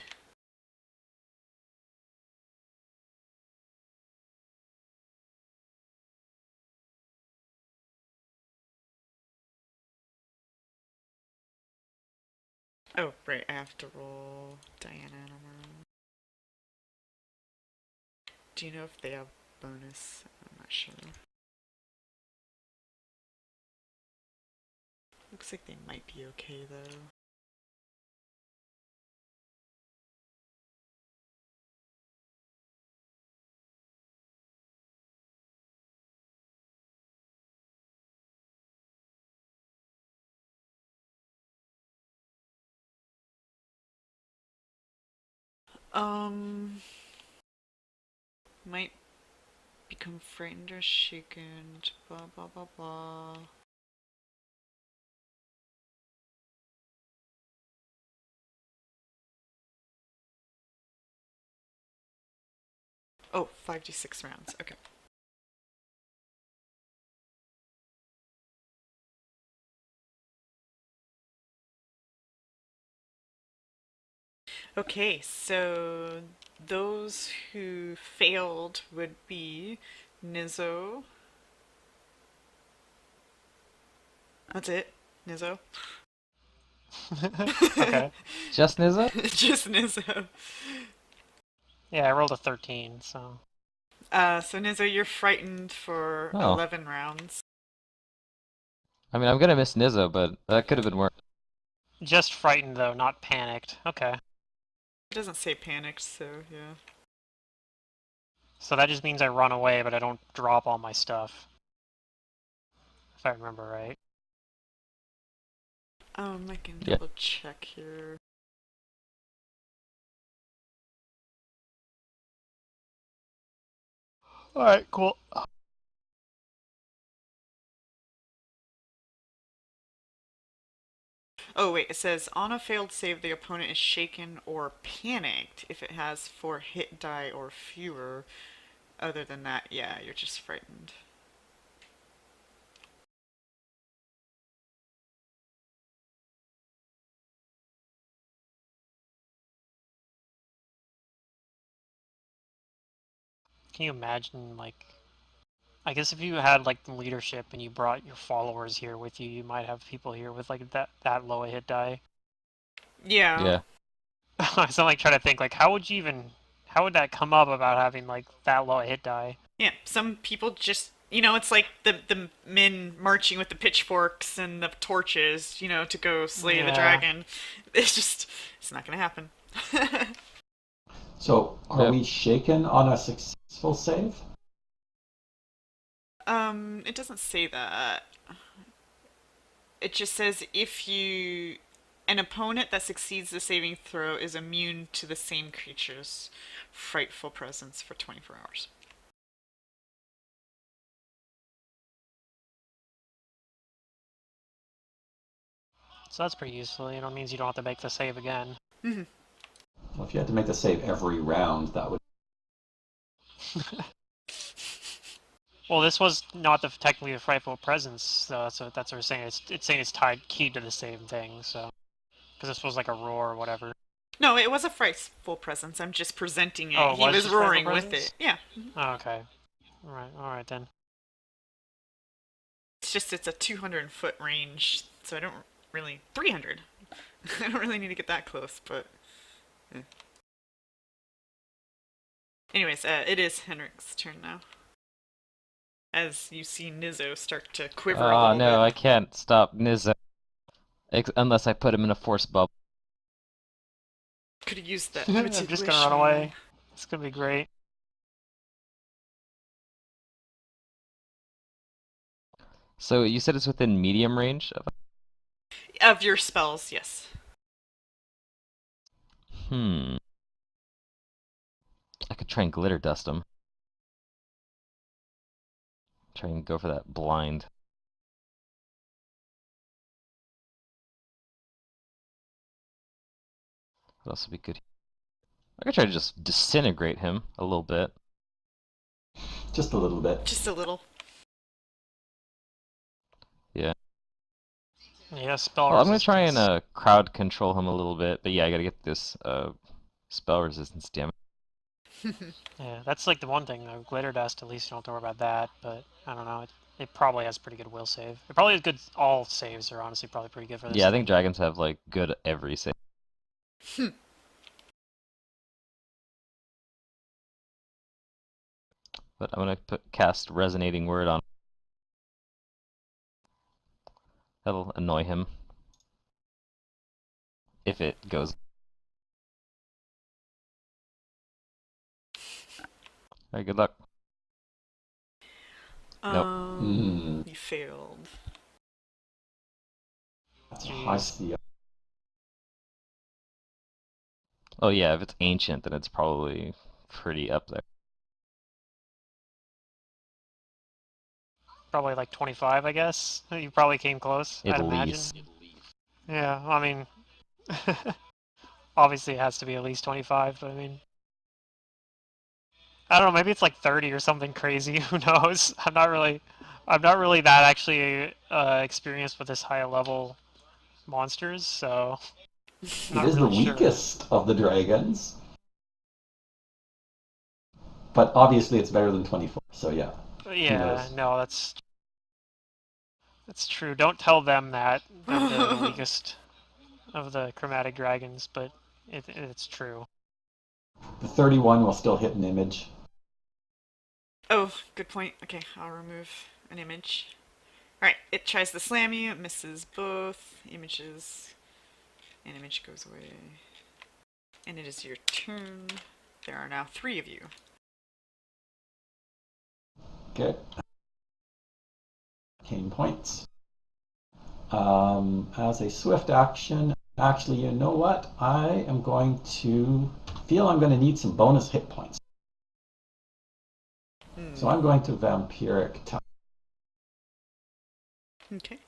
Oh, right, I have to roll Diana Animal. Do you know if they have bonus? I'm not sure. Looks like they might be okay, though. Might become frightened or shaken, blah blah blah blah. Oh, 5d6 rounds, okay. Okay, so those who failed would be Nizzo. That's it, Nizzo. Okay. Just Nizza? Just Nizzo. Yeah, I rolled a 13, so... So Nizzo, you're frightened for Oh. 11 rounds. I mean, I'm gonna miss Nizza, but that could have been worse. Just frightened, though, not panicked. Okay. It doesn't say panicked, so yeah. So that just means I run away, but I don't drop all my stuff. If I remember right. I can Yeah. double check here. Alright, cool. Oh wait, it says on a failed save the opponent is shaken or panicked if it has 4 hit die or fewer. Other than that, yeah, you're just frightened. Can you imagine, like... I guess if you had, like, the leadership and you brought your followers here with you, you might have people here with, like, that low a hit die. Yeah. Yeah. So I'm, like, trying to think, like, how would you even... How would that come up about having, like, that low a hit die? Yeah, some people just, it's like the men marching with the pitchforks and the torches, to go slay the Yeah. dragon. It's not gonna happen. So, are Yep. we shaken on a successful save? It doesn't say that. It just says an opponent that succeeds the saving throw is immune to the same creature's frightful presence for 24 hours. So that's pretty useful. It means you don't have to make the save again. Mm-hmm. Well, if you had to make the save every round, that would... Well, this was not technically the frightful presence, so that's what we're saying. It's saying it's keyed to the same thing, so... Because this was like a roar or whatever. No, it was a frightful presence. I'm just presenting it. Oh, He was just frightful roaring with presence? it. Yeah. Oh, okay. Alright then. It's a 200-foot range, so I don't really... 300. I don't really need to get that close, but... eh. Anyways, it is Henrik's turn now. As you see Nizzo start to quiver a Oh little no, I bit. can't stop Nizza. Unless I put him in a force bubble. Could have used that I'm limited just wish, gonna run man. away. It's gonna be great. So you said it's within medium range of. Of your spells, yes. I could try and glitter dust him. Try and go for that blind. What else would be good? I could try to just disintegrate him a little bit. Just a little bit. Just a little. Yeah. Yeah, spell Well, I'm gonna resistance. try and crowd control him a little bit, but yeah, I gotta get this spell resistance damage. Yeah, that's like the one thing though. Glitter dust, at least you don't have to worry about that. But I don't know. It probably has pretty good will save. It probably has good. All saves are honestly probably pretty good for this. Yeah, I thing. think dragons have like good every save. But I'm gonna cast Resonating Word on. That'll annoy him. If it goes. Alright, good luck. Nope. You failed. That's a high Jeez. CR. Oh yeah, if it's ancient, then it's probably pretty up there. Probably like 25, I guess. You probably came close. At I'd imagine. least. Yeah, I mean, obviously it has to be at least 25, but I mean, I don't know. Maybe it's like 30 or something crazy. Who knows? I'm not really that actually experienced with this high level monsters, so It not is the really sure. weakest of the dragons. But obviously it's better than 24, so yeah. Yeah, knows? no, that's true. Don't tell them that they're the weakest of the chromatic dragons, but it's true. The 31 will still hit an image. Oh, good point. Okay, I'll remove an image. Alright, it tries to slam you, it misses both images. An image goes away. And it is your turn. There are now 3 of you. Okay. Cane points. As a swift action, actually, you know what? I am going to feel I'm going to need some bonus hit points. So I'm going to vampiric attack. Okay.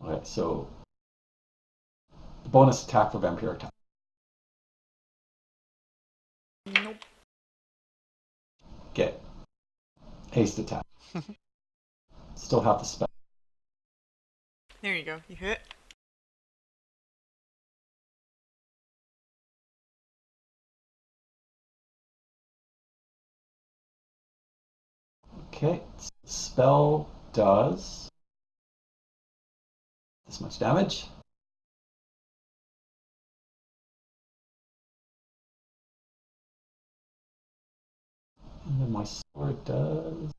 Okay, so the bonus attack for vampiric attack. Nope. Okay. Haste attack. Still have the spell. There you go. You hit. Okay, spell does this much damage. And then my sword does.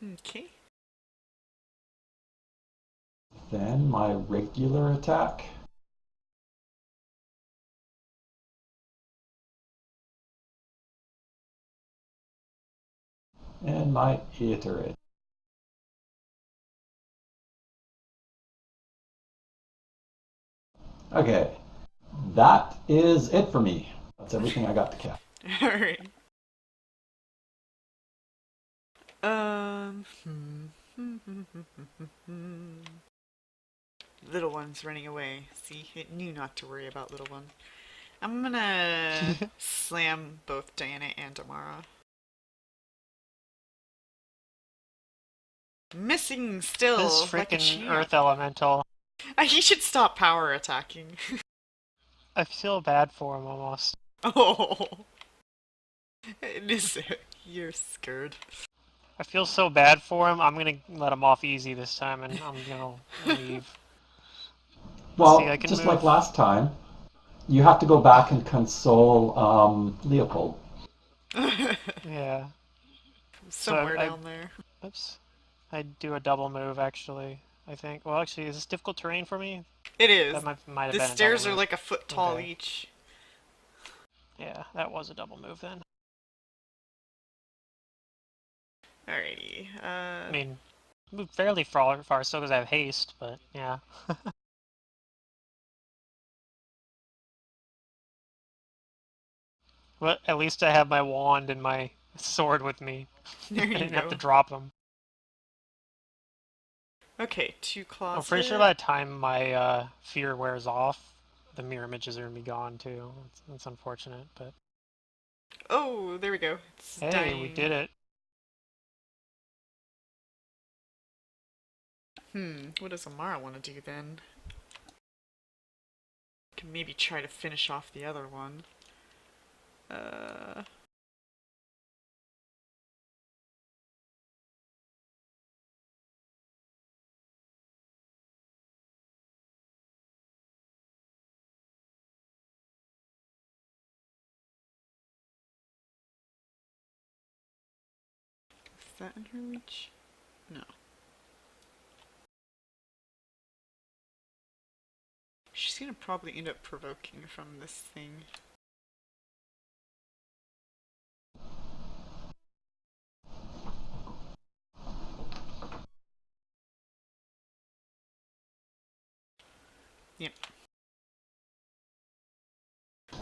Okay. Then my regular attack. And my iterate. Okay, that is it for me. That's everything I got to cast. Alright. Little one's running away. See, it knew not to worry about little one. I'm gonna slam both Diana and Amara. Missing still. This like a freaking champ. earth elemental. He should stop power attacking. I feel bad for him almost. Oh. It is. You're scared. I feel so bad for him. I'm gonna let him off easy this time, and I'm gonna leave. Well, See, I can just move. like last time, you have to go back and console Leopold. Yeah. Somewhere So down there. Oops. I'd do a double move actually. I think. Well, actually, is this difficult terrain for me? It is. That might have The been a double stairs are move. like a foot tall Okay. each. Yeah, that was a double move then. Alrighty. I mean, moved fairly far still because I have haste, but yeah. But at least I have my wand and my sword with me. There I you didn't have to go. drop them. Okay, 2 claws I'm pretty sure hit. by the time my fear wears off, the mirror images are gonna be gone too. It's unfortunate, but Oh, there we go. It's hey, we dying. did it. What does Amara want to do then? Can maybe try to finish off the other one. Uh... Is that in her reach? No. She's gonna probably end up provoking from this thing. Yep.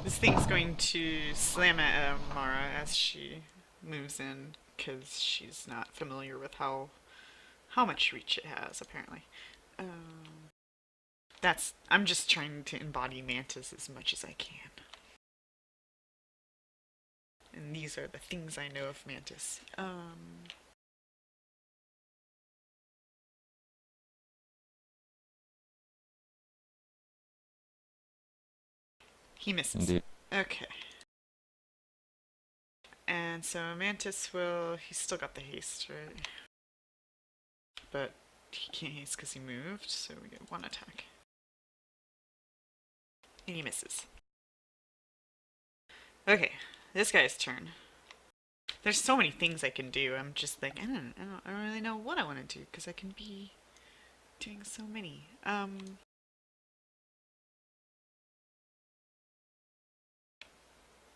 This thing's going to slam at Amara as she moves in, because she's not familiar with how much reach it has, apparently. I'm just trying to embody Mantis as much as I can. And these are the things I know of Mantis. He misses. Indeed. Okay. And so Mantis he's still got the haste, right? But he can't haste because he moved, so we get 1 attack. And he misses. Okay, this guy's turn. There's so many things I can do. I'm just like, I don't really know what I want to do because I can be doing so many.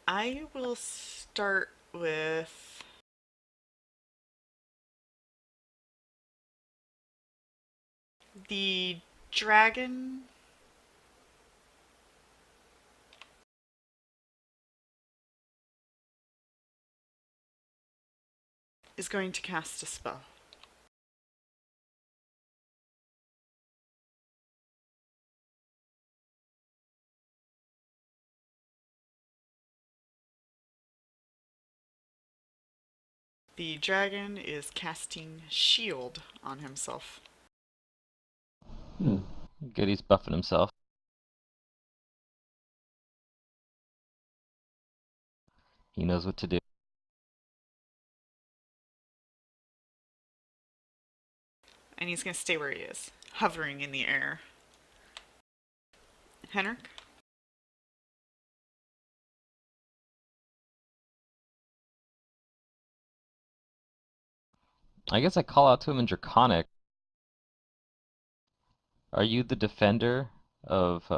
I will start with the dragon. Is going to cast a spell. The dragon is casting shield on himself. Good, he's buffing himself. He knows what to do. And he's going to stay where he is, hovering in the air. Henrik? I guess I call out to him in Draconic. Are you the defender of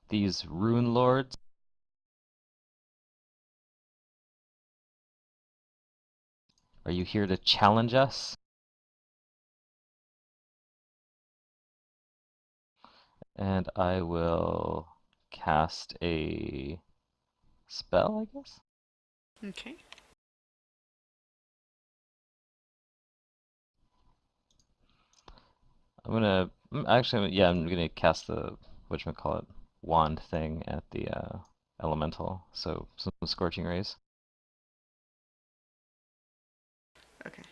these Runelords? Are you here to challenge us? And I will cast a spell, I guess? Okay. I'm gonna cast the, whatchamacallit, wand thing at the elemental, so some scorching rays. Okay.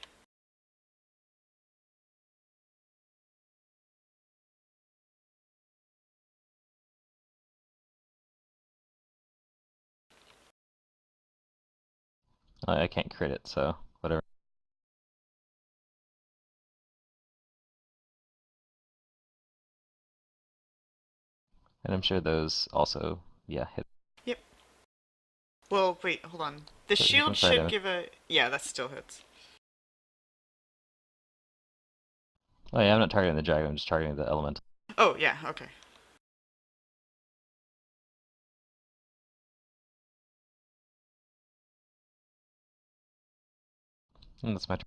I can't crit it, so whatever. And I'm sure those also, yeah, hit. Yep. Well, wait, hold on. The So he's shield gonna fire should damage. give a... Yeah, that still hits. Oh yeah, I'm not targeting the dragon, I'm just targeting the element. Oh, yeah, okay. And that's my turn.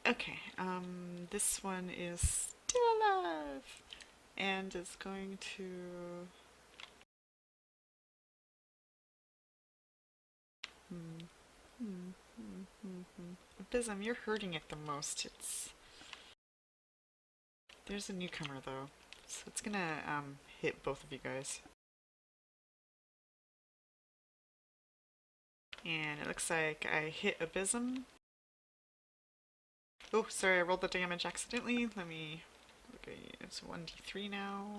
Okay, this one is still alive and is going to... Abysm, you're hurting it the most. There's a newcomer though, so it's gonna hit both of you guys. And it looks like I hit Abysm. Oh, sorry, I rolled the damage accidentally. Let me look at you. It's 1d3 now.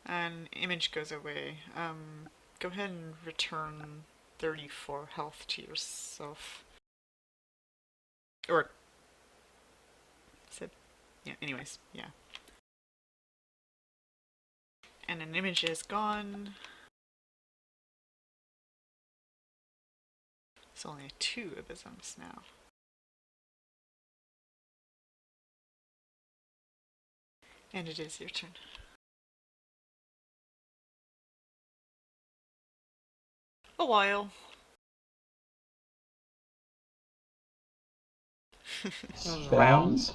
And image goes away. Go ahead and return 34 health to yourself. Or, yeah, anyways, yeah. And an image is gone. It's only 2 abysms now. And it is your turn. A while. Rounds.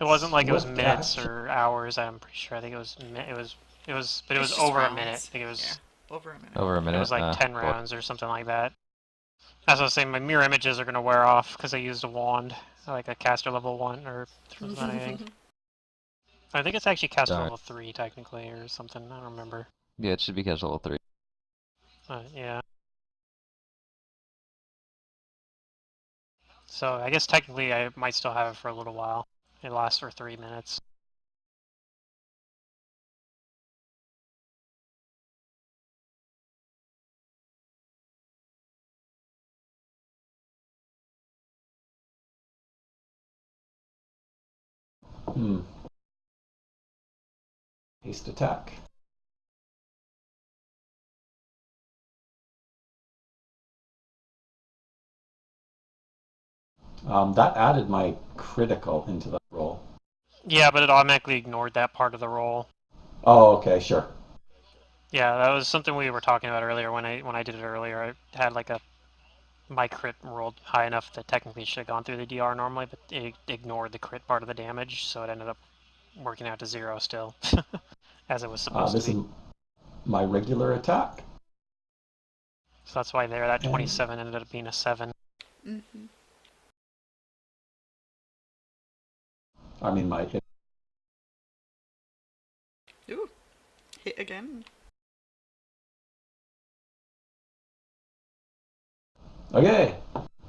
It wasn't like it was Swift minutes action. or hours. I'm pretty sure. I think it was but it was It's just over a rounds. minute. I think it was. Yeah, over a minute. Over a minute. It was like 10 boy. rounds or something like that. As I was saying, my mirror images are gonna wear off because I used a wand, like a caster level 1 or something. I think it's actually caster Darn. level 3 technically or something. I don't remember. Yeah, it should be casual level 3. Yeah. So I guess technically I might still have it for a little while. It lasts for 3 minutes. Haste attack. That added my critical into the roll. Yeah, but it automatically ignored that part of the roll. Oh, okay, sure. Yeah, that was something we were talking about earlier when I did it earlier. I had like my crit rolled high enough that technically should have gone through the DR normally, but it ignored the crit part of the damage, so it ended up working out to 0 still, as it was supposed This to be. is my regular attack. So that's why there that 27 ended up being a 7. Mm-hmm. I mean, my hit. Ooh, hit again. Okay,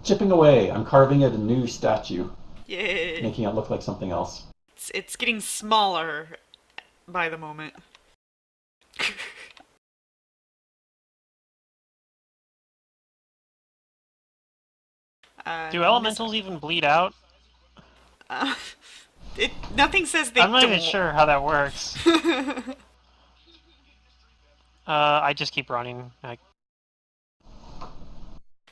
chipping away. I'm carving it a new statue, Yay! making it look like something else. It's getting smaller by the moment. Do elementals even bleed out? Nothing says they I'm not don't. even sure how that works. I just keep running.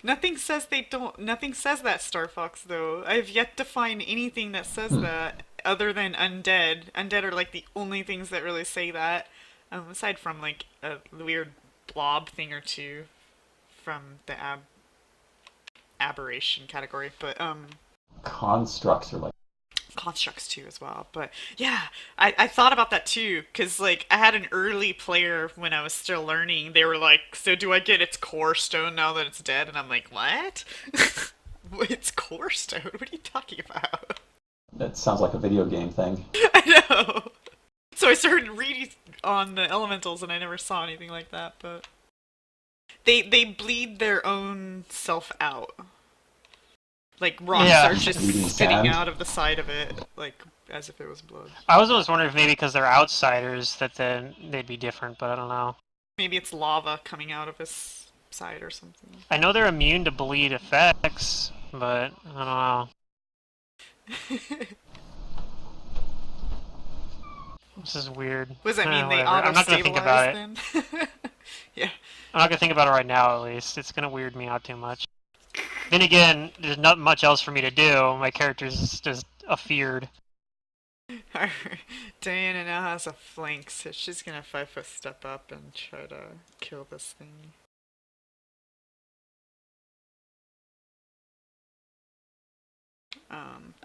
Nothing says they don't. Nothing says that, Star Fox, though. I've yet to find anything that says that other than undead. Undead are like the only things that really say that, aside from like a weird blob thing or two from the aberration category. But Constructs are like. constructs too as well. But yeah, I thought about that too, because like I had an early player when I was still learning. They were like, so do I get its core stone now that it's dead? And I'm like, what? It's core stone? What are you talking about? That sounds like a video game thing. I know. So I started reading on the elementals and I never saw anything like that, but they bleed their own self out. Like rocks are just Bleeding spitting sand. out of the side of it, like as if it was blood. I was always wondering if maybe because they're outsiders that then they'd be different, but I don't know. Maybe it's lava coming out of his side or something. I know they're immune to bleed effects, but I don't know. This is weird. What does that mean? They Whatever. I'm not gonna think about auto-stabilize it. then? Yeah. I'm not gonna think about it right now, at least. It's gonna weird me out too much. Then again, there's not much else for me to do. My character's just afeared. Diana now has a flank, so she's gonna 5-foot step up and try to kill this thing.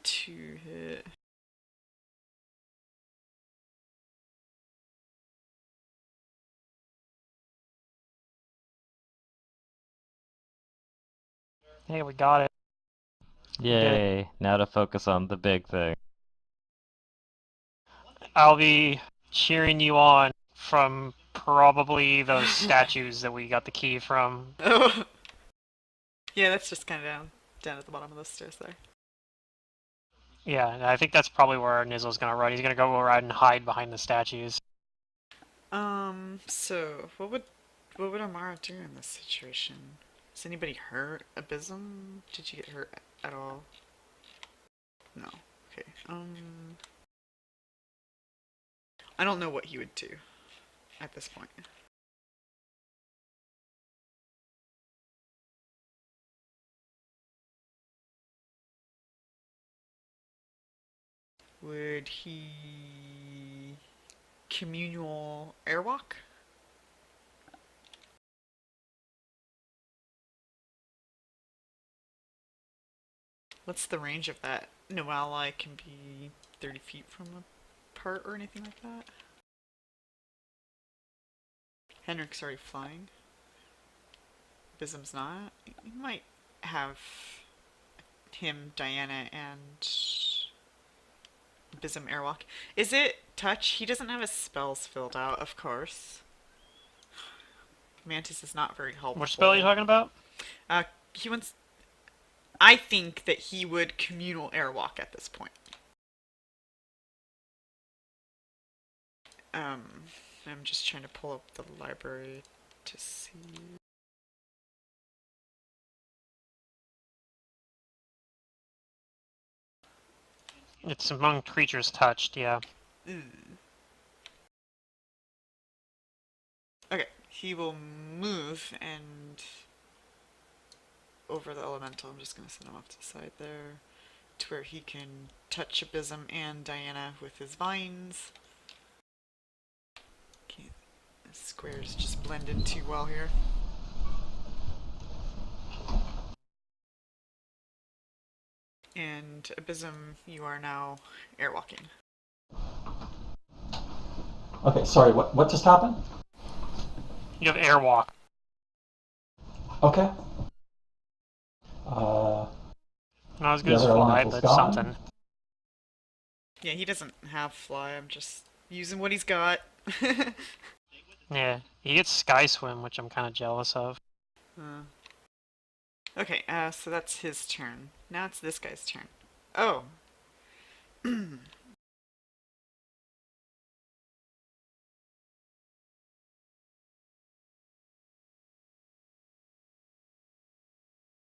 Two hit. Hey, we got it. Yay! Now to focus on the big thing. I'll be cheering you on from probably those statues that we got the key from. Oh. Yeah, that's just kind of down at the bottom of the stairs there. Yeah, and I think that's probably where Nizzle's gonna run. He's gonna go ride and hide behind the statues. So what would Amara do in this situation? Is anybody hurt? Abysm? Did you get hurt at all? No. Okay. I don't know what he would do at this point. Would he communal airwalk? What's the range of that? No ally can be 30 feet from a part or anything like that? Henrik's already flying. Bism's not. You might have him, Diana, and Bism airwalk. Is it touch? He doesn't have his spells filled out, of course. Mantis is not very helpful. What spell are you talking about? He wants. I think that he would communal airwalk at this point. I'm just trying to pull up the library to see. It's among creatures touched, yeah. Okay, he will move and over the elemental. I'm just gonna send him off to the side there to where he can touch Abysm and Diana with his vines. Okay, the squares just blend in too well here. And Abysm, you are now airwalking. Okay, sorry, what just happened? You have airwalk. Okay. Not as The good as other fly, elemental's but gone. something. Yeah, he doesn't have fly. I'm just using what he's got. Yeah, he gets sky swim, which I'm kind of jealous of. Okay, so that's his turn. Now it's this guy's turn. Oh.